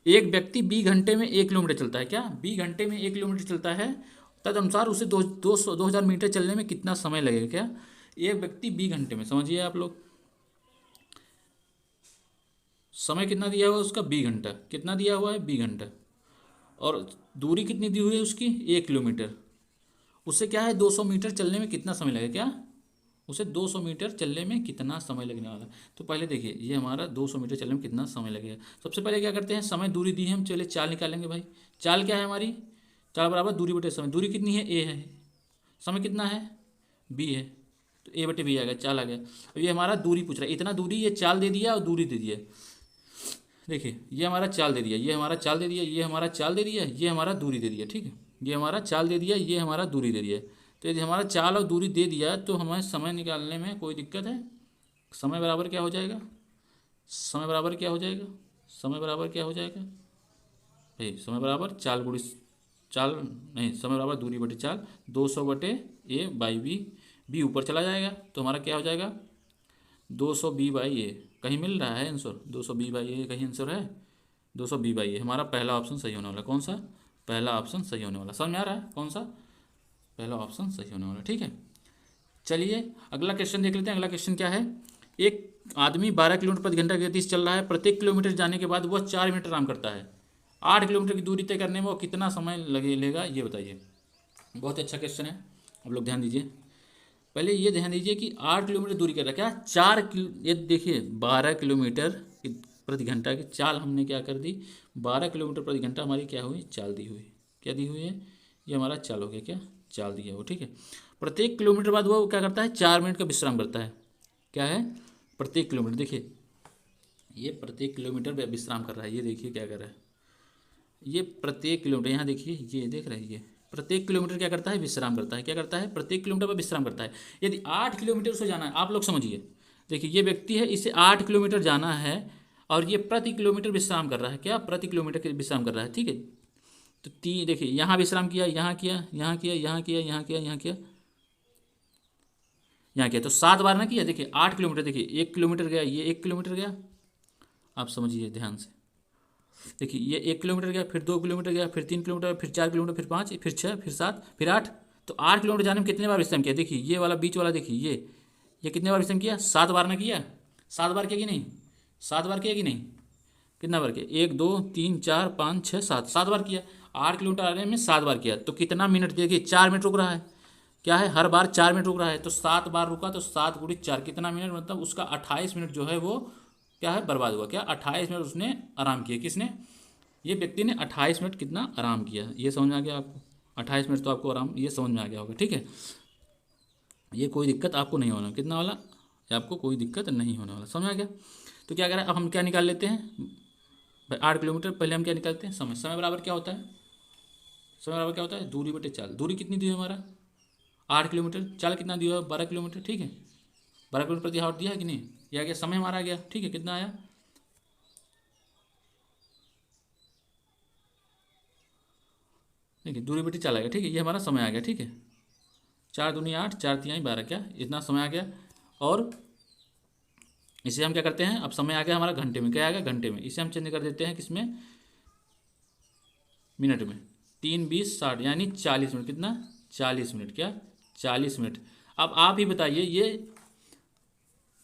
एक व्यक्ति 20 घंटे में 1 किलोमीटर चलता है। क्या 20 घंटे में 1 किलोमीटर चलता है, तदनुसार उसे 2000 मीटर चलने में कितना समय लगेगा। क्या, एक व्यक्ति 20 घंटे में, समझिए आप लोग, समय कितना दिया हुआ है उसका 20 घंटा, कितना दिया हुआ है 20 घंटा, और दूरी कितनी दी हुई है उसकी 1 किलोमीटर। उससे क्या है 200 मीटर चलने में कितना समय लगेगा। क्या, उसे 200 मीटर चलने में कितना समय लगने वाला है। तो पहले देखिए ये हमारा 200 मीटर चलने में कितना समय लगेगा। सबसे पहले क्या करते हैं, समय दूरी दी है, हम चलिए चाल निकालेंगे भाई। चाल क्या है हमारी, चाल बराबर दूरी बटे समय। दूरी कितनी है, ए है, समय कितना है बी है, तो ए बटे बी आ गया, चाल आ गया। अब ये हमारा दूरी पूछ रहा है, इतना दूरी, ये चाल दे दिया और दूरी दे दिया। देखिए ये हमारा चाल दे दिया, ये हमारा चाल दे दिया, ये हमारा चाल दे दिया, ये हमारा दूरी दे दिया, ठीक है। ये हमारा चाल दे दिया, ये हमारा दूरी दे दिया। तो यदि हमारा चाल और दूरी दे दिया तो हमें समय निकालने में कोई दिक्कत है? समय बराबर क्या हो जाएगा? समय बराबर क्या हो जाएगा? समय बराबर क्या हो जाएगा भाई? समय बराबर चाल गुणी चाल, नहीं, समय बराबर दूरी बटे चाल, 200 बटे ए बाई बी। बी ऊपर चला जाएगा तो हमारा क्या हो जाएगा? 200 बी बाई ए। कहीं मिल रहा है आंसर? 200 बी बाई ए कहीं आंसर है? 200 बी बाई ए हमारा पहला ऑप्शन सही होने वाला। कौन सा? पहला ऑप्शन सही होने वाला। समझ में आ रहा है? कौन सा? पहला ऑप्शन सही होने वाला, ठीक है। चलिए अगला क्वेश्चन देख लेते हैं। अगला क्वेश्चन क्या है? एक आदमी 12 किलोमीटर प्रति घंटा की गति से चल रहा है। प्रत्येक किलोमीटर जाने के बाद वह 4 मिनट आराम करता है। 8 किलोमीटर की दूरी तय करने में वो कितना समय लेगा, ये बताइए। बहुत अच्छा क्वेश्चन है, आप लोग ध्यान दीजिए। पहले ये ध्यान दीजिए कि 8 किलोमीटर दूरी कर रहा है, क्या 4 किलो, ये देखिए 12 किलोमीटर प्रति घंटा की चाल हमने क्या कर दी, 12 किलोमीटर प्रति घंटा हमारी क्या हुई, चाल दी हुई। क्या दी हुई है? ये हमारा चाल हो गया, क्या चाल दिया वो, ठीक है। प्रत्येक किलोमीटर बाद वो क्या करता है, 4 मिनट का विश्राम करता है। क्या है? प्रत्येक किलोमीटर, देखिए ये प्रत्येक किलोमीटर विश्राम कर रहा है। ये देखिए क्या कर रहा है, ये प्रत्येक किलोमीटर, यहाँ देखिए, ये देख रहे हैं, ये प्रत्येक किलोमीटर क्या करता है, विश्राम करता है। क्या करता है? प्रत्येक किलोमीटर पर विश्राम करता है। यदि 8 किलोमीटर से जाना है, आप लोग समझिए, देखिए ये व्यक्ति है, इसे 8 किलोमीटर जाना है और ये प्रति किलोमीटर विश्राम कर रहा है। क्या? प्रति किलोमीटर के विश्राम कर रहा है, ठीक है। तो देखिए यहाँ विश्राम किया, यहाँ किया, यहाँ किया, यहाँ किया, यहाँ किया, यहाँ किया, यहाँ किया, तो 7 बार ना किया। देखिए 8 किलोमीटर, देखिए 1 किलोमीटर गया, ये 1 किलोमीटर गया। आप समझिए ध्यान से, देखिए ये 1 किलोमीटर गया, फिर 2 किलोमीटर गया, फिर 3 किलोमीटर, फिर 4 किलोमीटर, फिर 5, फिर 6, फिर 7, फिर 8। तो 8 किलोमीटर जाने में कितने बार विश्राम किया? देखिए ये वाला बीच वाला, देखिए ये कितने बार विश्राम किया? 7 बार ना किया? 7 बार किया कि नहीं? 7 बार किया कि नहीं? कितना बार किया? 1 2 3 4 5 6 7, 7 बार किया। 8 किलोमीटर आने में 7 बार किया, तो कितना मिनट? देखिए 4 मिनट रुक रहा है। क्या है? हर बार 4 मिनट रुक रहा है, तो 7 बार रुका तो 7 गुणित 4 कितना मिनट? मतलब उसका 28 मिनट जो है वो क्या है, बर्बाद हुआ। क्या? 28 मिनट उसने आराम किया। किसने? ये व्यक्ति ने 28 मिनट कितना आराम किया। ये समझ में आ गया आपको? 28 मिनट तो आपको आराम, ये समझ में आ गया होगा, ठीक है। ये कोई दिक्कत आपको नहीं होना, कितना वाला, ये आपको कोई दिक्कत नहीं होने वाला। समझ आ गया? तो क्या करें, अब हम क्या निकाल लेते हैं भाई, 8 किलोमीटर। पहले हम क्या निकालते हैं, समय। समय बराबर क्या होता है? समय बराबर क्या होता है? दूरी बटे चाल। दूरी कितनी दी है हमारा? 8 किलोमीटर। चाल कितना दिया है? 12 किलोमीटर, ठीक है। 12 किलोमीटर प्रति आवर दिया है कि नहीं? ये आ गया, समय हमारा आ गया, ठीक है। कितना आया? देखिए दूरी बटी चाल आ गया, ठीक है। ये हमारा समय आ गया, ठीक है। 4 दूनी 8, 4 तिहाई 12, क्या इतना समय आ गया। और इसे हम क्या करते हैं, अब समय आ गया हमारा घंटे में। क्या आ गया? घंटे में। इसे हम चेंज कर देते हैं किसमें, मिनट में। 3 20 60 यानी 40 मिनट। कितना? 40 मिनट। क्या? 40 मिनट। अब आप ही बताइए, ये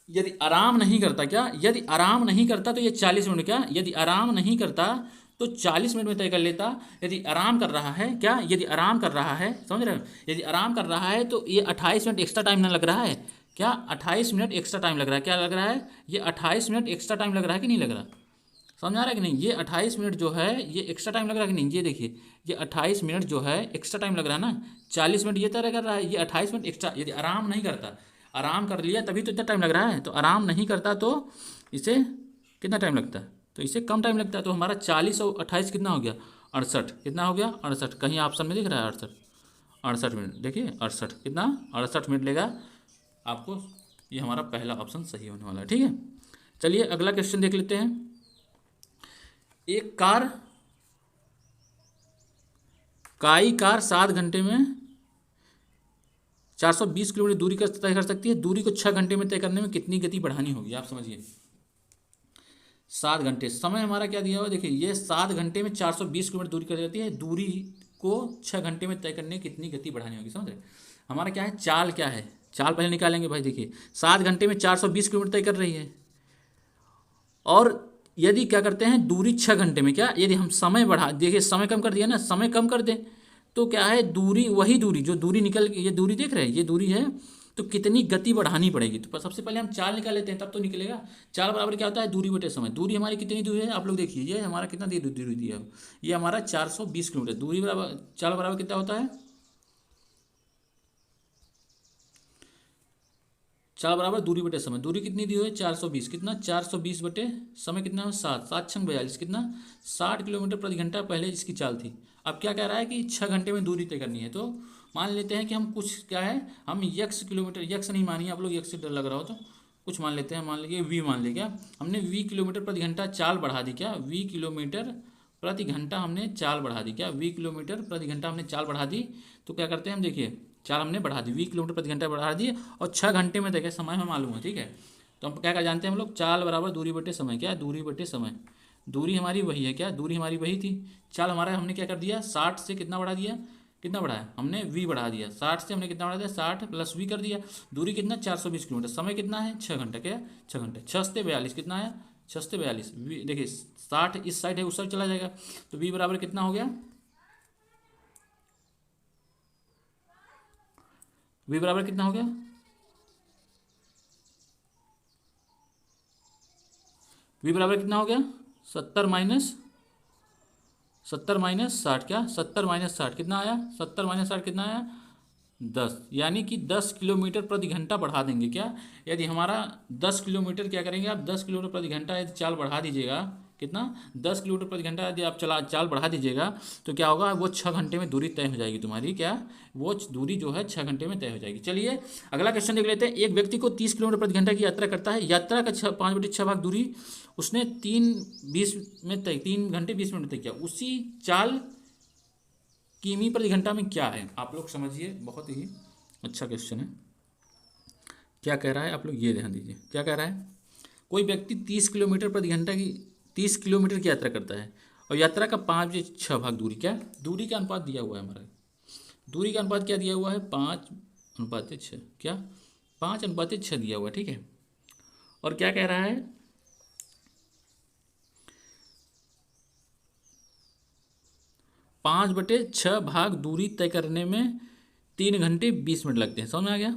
यदि आराम नहीं करता, क्या यदि आराम नहीं करता तो ये 40 मिनट, क्या यदि आराम नहीं करता तो 40 मिनट में तय कर लेता। यदि आराम कर रहा है, क्या यदि आराम कर रहा है, समझ रहे हो, यदि आराम कर रहा है तो ये 28 मिनट एक्स्ट्रा टाइम ना लग रहा है। क्या 28 मिनट एक्स्ट्रा टाइम लग रहा है? क्या लग रहा है? ये 28 मिनट एक्स्ट्रा टाइम लग रहा है कि नहीं लग रहा? समझ आ रहा है कि नहीं? ये 28 मिनट जो है ये एक्स्ट्रा टाइम लग रहा है कि नहीं? ये देखिए, ये 28 मिनट जो है एक्स्ट्रा टाइम लग रहा है ना। 40 मिनट ये तय कर रहा है, ये 28 मिनट एक्स्ट्रा। यदि आराम नहीं करता, आराम कर लिया तभी तो इतना टाइम लग रहा है। तो आराम नहीं करता तो इसे कितना टाइम लगता है? तो इसे कम टाइम लगता है। तो हमारा 40 और 28 कितना हो गया? 68। कितना हो गया? 68। कहीं ऑप्शन में दिख रहा है 68? 68 मिनट। देखिए 68 कितना, 68 मिनट लेगा आपको। ये हमारा पहला ऑप्शन सही होने वाला है, ठीक है। चलिए अगला क्वेश्चन देख लेते हैं। एक कार, काई कार 7 घंटे में 420 किलोमीटर दूरी का तय कर सकती है। दूरी को 6 घंटे में तय करने में कितनी गति बढ़ानी होगी? आप समझिए, 7 घंटे समय हमारा क्या दिया हुआ, देखिए ये 7 घंटे में 420 किलोमीटर दूरी कर जाती है। दूरी को 6 घंटे में तय करने कितनी गति बढ़ानी होगी? समझ रहे? हमारा क्या है, चाल क्या है, चाल पहले निकालेंगे भाई। देखिए 7 घंटे में 420 किलोमीटर तय कर रही है, और यदि क्या करते हैं, दूरी 6 घंटे में, क्या यदि हम समय बढ़ा, देखिए समय कम कर दिया ना, समय कम कर दें तो क्या है, दूरी वही दूरी जो दूरी निकल, ये दूरी देख रहे हैं, ये दूरी है, तो कितनी गति बढ़ानी पड़ेगी? तो सबसे पहले हम चाल निकाल लेते हैं, तब तो निकलेगा। चाल बराबर क्या होता है, दूरी बटे समय। दूरी हमारी कितनी दूरी है आप लोग देखिए, ये हमारा कितना दूरी दिया है, ये हमारा 420 किलोमीटर। दूरी बराबर, चाल बराबर कितना होता है, चाल बराबर दूरी बटे समय, दूरी कितनी दी हुई है 420, कितना 420 बटे समय कितना है 7, 7 छंग 42, कितना 60 किलोमीटर प्रति घंटा पहले इसकी चाल थी। अब क्या कह रहा है कि 6 घंटे में दूरी तय करनी है। तो मान लेते हैं कि हम कुछ क्या है, हम यक्स किलोमीटर, यक्स नहीं मानिए आप लोग, यक्स से डर लग रहा हो तो कुछ मान लेते हैं, मान लीजिए वी मान लिया, क्या हमने वी किलोमीटर प्रति घंटा चाल बढ़ा दी, क्या वी किलोमीटर प्रति घंटा हमने चाल बढ़ा दी, क्या वी किलोमीटर प्रति घंटा हमने चाल बढ़ा दी। तो क्या करते हैं हम, देखिए चाल हमने बढ़ा दी, 20 किलोमीटर प्रति घंटा बढ़ा दी और 6 घंटे में देखे समय हमें मालूम है, ठीक है। तो हम क्या जानते हैं हम लोग, चाल बराबर दूरी बटे समय, क्या दूरी बटे समय, दूरी हमारी वही है, क्या दूरी हमारी वही थी, चाल हमारा हमने क्या कर दिया 60 से कितना बढ़ा दिया, कितना बढ़ाया हमने वी बढ़ा दिया, 60 से हमने कितना बढ़ा दिया 60 प्लस वी कर दिया, दूरी कितना 420 किलोमीटर, समय कितना है 6 घंटे, क्या 6 घंटे, 6 से 42 कितना है 6 से 42, देखिए 60 इस साइड है उस साइड चला जाएगा, तो वी बराबर कितना हो गया, वी बराबर कितना हो गया, वी बराबर कितना हो गया 70 माइनस 60, क्या 70 माइनस 60 कितना आया, 70 माइनस 60 कितना आया 10, यानी कि 10 किलोमीटर प्रति घंटा बढ़ा देंगे। क्या यदि हमारा 10 किलोमीटर क्या करेंगे आप, 10 किलोमीटर प्रति घंटा यदि चाल बढ़ा दीजिएगा, कितना 10 किलोमीटर प्रति घंटा यदि आप चाल बढ़ा दीजिएगा तो क्या होगा, वो 6 घंटे में दूरी तय हो जाएगी तुम्हारी, क्या वो दूरी जो है 6 घंटे में तय हो जाएगी। चलिए अगला क्वेश्चन देख लेते हैं। एक व्यक्ति को 30 किलोमीटर प्रति घंटा की यात्रा करता है, यात्रा का 5/6 भाग दूरी उसने 3 घंटे 20 मिनट तय किया, उसी चाल किमी प्रति घंटा में क्या है। आप लोग समझिए, बहुत ही अच्छा क्वेश्चन है। क्या कह रहा है आप लोग ये ध्यान दीजिए, क्या कह रहा है, कोई व्यक्ति 30 किलोमीटर प्रति घंटा की 30 किलोमीटर की यात्रा करता है और यात्रा का 5/6 भाग दूरी, क्या दूरी का अनुपात दिया हुआ है हमारा, दूरी का अनुपात क्या दिया हुआ है 5/6, क्या 5/6 दिया हुआ है, ठीक है। और क्या कह रहा है, 5/6 भाग दूरी तय करने में 3 घंटे 20 मिनट लगते हैं, समझ में आ गया।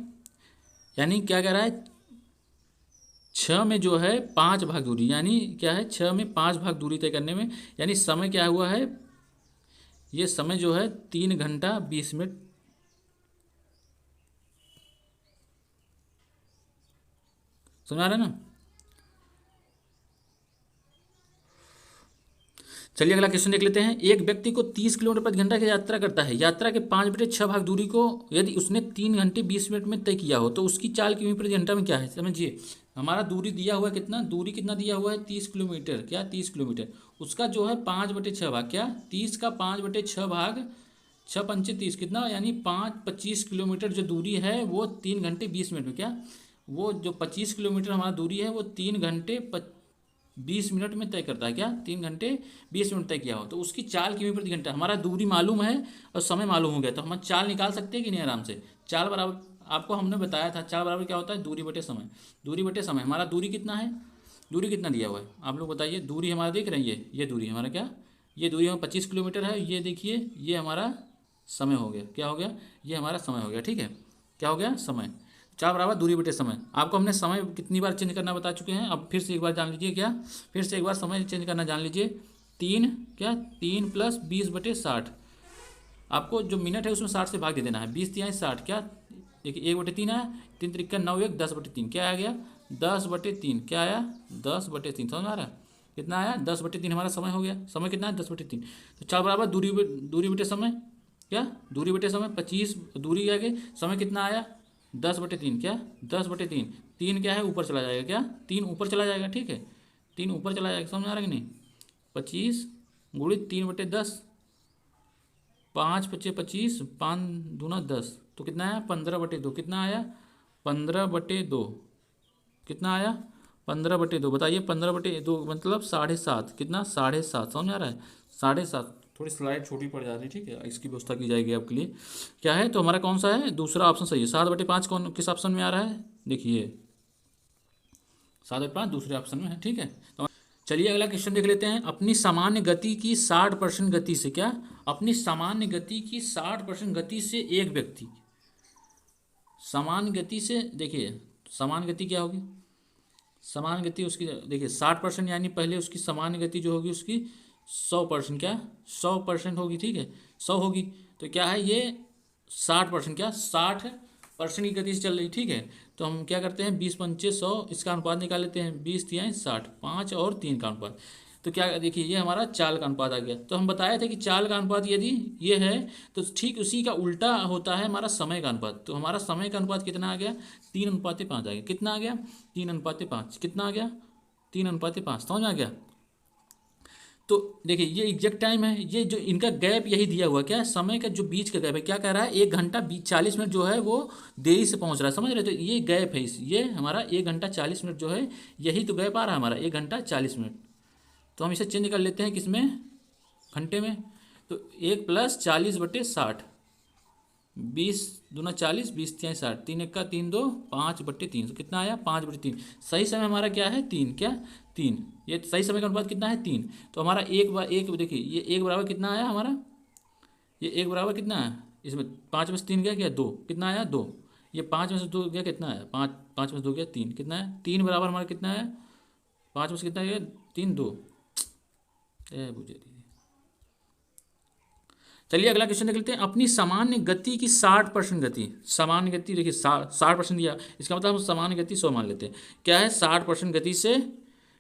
यानी क्या कह रहा है, 6 में जो है 5 भाग दूरी, यानी क्या है 6 में 5 भाग दूरी तय करने में, यानी समय क्या हुआ है, ये समय जो है 3 घंटा 20 मिनट। समझ आ रहा है ना। चलिए अगला क्वेश्चन देख लेते हैं। एक व्यक्ति को 30 किलोमीटर प्रति घंटा की यात्रा करता है, यात्रा के 5/6 भाग दूरी को यदि उसने 3 घंटे 20 मिनट में तय किया हो तो उसकी चाल किमी प्रति घंटा में क्या है। समझिए हमारा दूरी दिया हुआ है कितना, दूरी कितना दिया हुआ है 30 किलोमीटर, क्या 30 किलोमीटर, उसका जो है 5/6 भाग, क्या 30 का 5/6 भाग 6 पंचे 30 कितना, यानी 25 किलोमीटर जो दूरी है वो 3 घंटे 20 मिनट में, क्या वो जो 25 किलोमीटर हमारा दूरी है वो 3 घंटे 20 मिनट में तय करता है, क्या 3 घंटे 20 मिनट तय किया हो तो उसकी चाल किमी प्रति घंटा। हमारा दूरी मालूम है और समय मालूम हो गया तो हम चाल निकाल सकते हैं कि नहीं आराम से। चाल बराबर आपको हमने बताया था, चाल बराबर क्या होता है दूरी बटे समय, दूरी बटे समय। हमारा दूरी कितना है, दूरी कितना दिया हुआ है आप लोग बताइए, दूरी हमारा देख रहे हैं ये दूरी हमारा, क्या ये दूरी हमारा 25 किलोमीटर है, ये देखिए ये हमारा समय हो गया, क्या हो गया ये हमारा समय हो गया, ठीक है क्या हो गया समय। चाल बराबर दूरी बटे समय। आपको हमने समय कितनी बार चेंज करना बता चुके हैं, अब फिर से एक बार जान लीजिए, क्या फिर से एक बार समय चेंज करना जान लीजिए। 3 क्या 3 + 20/60, आपको जो मिनट है उसमें 60 से भाग दे देना है, 20 × 60, क्या देखिए 1/3 आया, 3 × 3 = 9, 1 10/3, क्या आ गया 10/3, क्या आया 10/3, समझ में आ रहा है कितना आया 10/3 हमारा समय हो गया। समय कितना है 10/3। तो चाल बराबर दूरी बटे समय, क्या दूरी बटे समय 25 दूरी आ गई, समय कितना आया 10/3, क्या 10/3, 3 क्या है ऊपर चला जाएगा, क्या 3 ऊपर चला जाएगा, ठीक है 3 ऊपर चला जाएगा, समझ आ रहा है कि नहीं। 25 × 3/10, 5 × 5 = 25, 5 दूना 10, तो कितना आया 15/2, कितना आया 15/2, कितना आया 15/2, बताइए 15/2 मतलब 7.5, कितना 7.5, समझ में आ रहा है 7.5। थोड़ी स्लाइड छोटी पड़ जा रही है, ठीक है इसकी व्यवस्था की जाएगी आपके लिए। क्या है तो हमारा कौन सा है, दूसरा ऑप्शन सही है। 7/5 कौन किस ऑप्शन में आ रहा है, देखिए 7/5 दूसरे ऑप्शन में है, ठीक है। तो चलिए अगला क्वेश्चन देख लेते हैं। अपनी सामान्य गति की 60% गति से, क्या अपनी सामान्य गति की 60% गति से एक व्यक्ति, सामान्य गति से, देखिए सामान्य गति क्या होगी, सामान्य गति उसकी देखिए 60%, यानी पहले उसकी सामान्य गति जो होगी उसकी 100%, क्या 100% होगी, ठीक है 100 होगी। तो क्या है ये 60%, क्या 60% की गति से चल रही, ठीक है। तो हम क्या करते हैं 20 पंचे 100, इसका अनुपात निकाल लेते हैं। 20 तिहाई 60, 5 और 3 का अनुपात। तो क्या देखिए ये हमारा चाल का अनुपात आ गया। तो हम बताए थे कि चाल का अनुपात यदि ये है तो ठीक उसी का उल्टा होता है हमारा समय का अनुपात। तो हमारा समय का अनुपात कितना आ गया? 3:5 आ गया। कितना आ गया? 3:5। कितना आ गया? 3:5। समझ में आ गया? तो देखिए ये एग्जैक्ट टाइम है, ये जो इनका गैप यही दिया हुआ क्या है, समय का जो बीच का गैप है। क्या कह रहा है? 1 घंटा 40 मिनट जो है वो देरी से पहुंच रहा है। समझ रहे? तो ये गैप है, ये हमारा 1 घंटा 40 मिनट जो है, यही तो गैप आ रहा है हमारा 1 घंटा 40 मिनट। तो हम इसे चेंज कर लेते हैं किसमें? घंटे में। तो 1 + 40/60, 20×2 = 40, 20×3 = 60, 3 × 1 = 3, 2 5/3। तो कितना आया? 5/3। सही समय हमारा क्या है? 3। क्या? 3। ये सही समय का अनुपात कितना है? 3। तो हमारा एक देखिए ये 1 बराबर कितना आया हमारा? ये 1 बराबर कितना है? इसमें 5 में से 3 गया क्या? 2। कितना आया? 2। ये 5 में से 2 गया कितना है? 5। 5 में से 2 गया 3। कितना है? 3 बराबर हमारा कितना है? 5 में से कितना गया? 3। 2 बुझे। चलिए अगला क्वेश्चन देख लेते हैं। अपनी सामान्य गति की 60% गति, सामान्य गति देखिए 60% दिया, इसका मतलब हम सामान्य गति 100 मान लेते हैं। क्या है? 60% गति से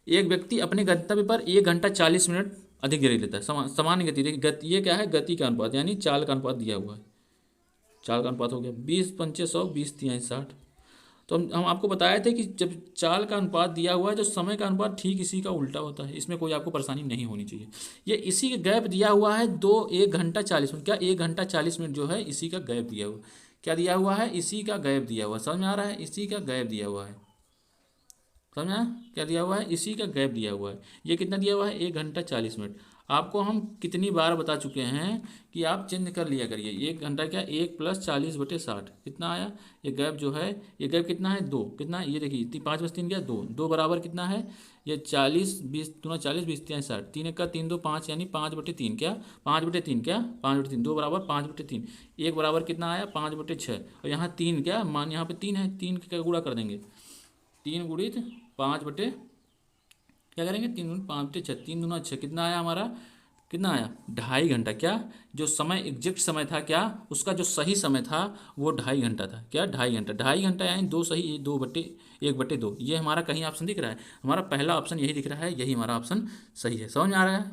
एक व्यक्ति अपने गंतव्य पर 1 घंटा 40 मिनट अधिक देरी लेता है। सामान्य गति देखिए, गति ये क्या है? गति का अनुपात यानी चाल का अनुपात दिया हुआ है। चाल का अनुपात हो गया 20 पंचे 100, 20 तिहाई 60। तो हम आपको बताए थे कि जब चाल का अनुपात दिया हुआ है तो समय का अनुपात ठीक इसी का उल्टा होता है। इसमें कोई आपको परेशानी नहीं होनी चाहिए। ये इसी का गैप दिया हुआ है 1 घंटा 40 मिनट। क्या? 1 घंटा 40 मिनट जो है इसी का गैप दिया हुआ। क्या दिया हुआ है? इसी का गैप दिया हुआ। समझ में आ रहा है? इसी का गैप दिया हुआ है। समझ में आया? क्या दिया हुआ है? इसी का गैप दिया हुआ है। ये कितना दिया हुआ है? 1 घंटा 40 मिनट। आपको हम कितनी बार बता चुके हैं कि आप चेंज कर लिया करिए। 1 घंटा क्या? 1 + 40/60 कितना आया? ये गैप जो है, ये गैप कितना है? 2। कितना है? ये देखिए 5 में से 3 गया 2। 2 बराबर कितना है? ये 40, 20×2 = 40, 20 तिहाई 60, 3 × 1 = 3, 2 5 यानी 5/3। क्या? 5/3। क्या? 5/3। 2 बराबर 5/3। 1 बराबर कितना आया? 5/6। और यहाँ 3 क्या मान? यहाँ पे 3 है, 3 का गुणा कर देंगे। 3 × 5 क्या करेंगे? 3 × 5/6, 3 दूना 6। कितना आया हमारा? कितना आया? 2.5 घंटा। क्या? जो समय एग्जैक्ट समय था, क्या उसका जो सही समय था वो 2.5 घंटा था। क्या? 2.5 घंटा। 2.5 घंटा यानी 2 सही 2/1/2। ये हमारा कहीं ऑप्शन दिख रहा है? हमारा पहला ऑप्शन यही दिख रहा है, यही हमारा ऑप्शन सही है। समझ में आ रहा है?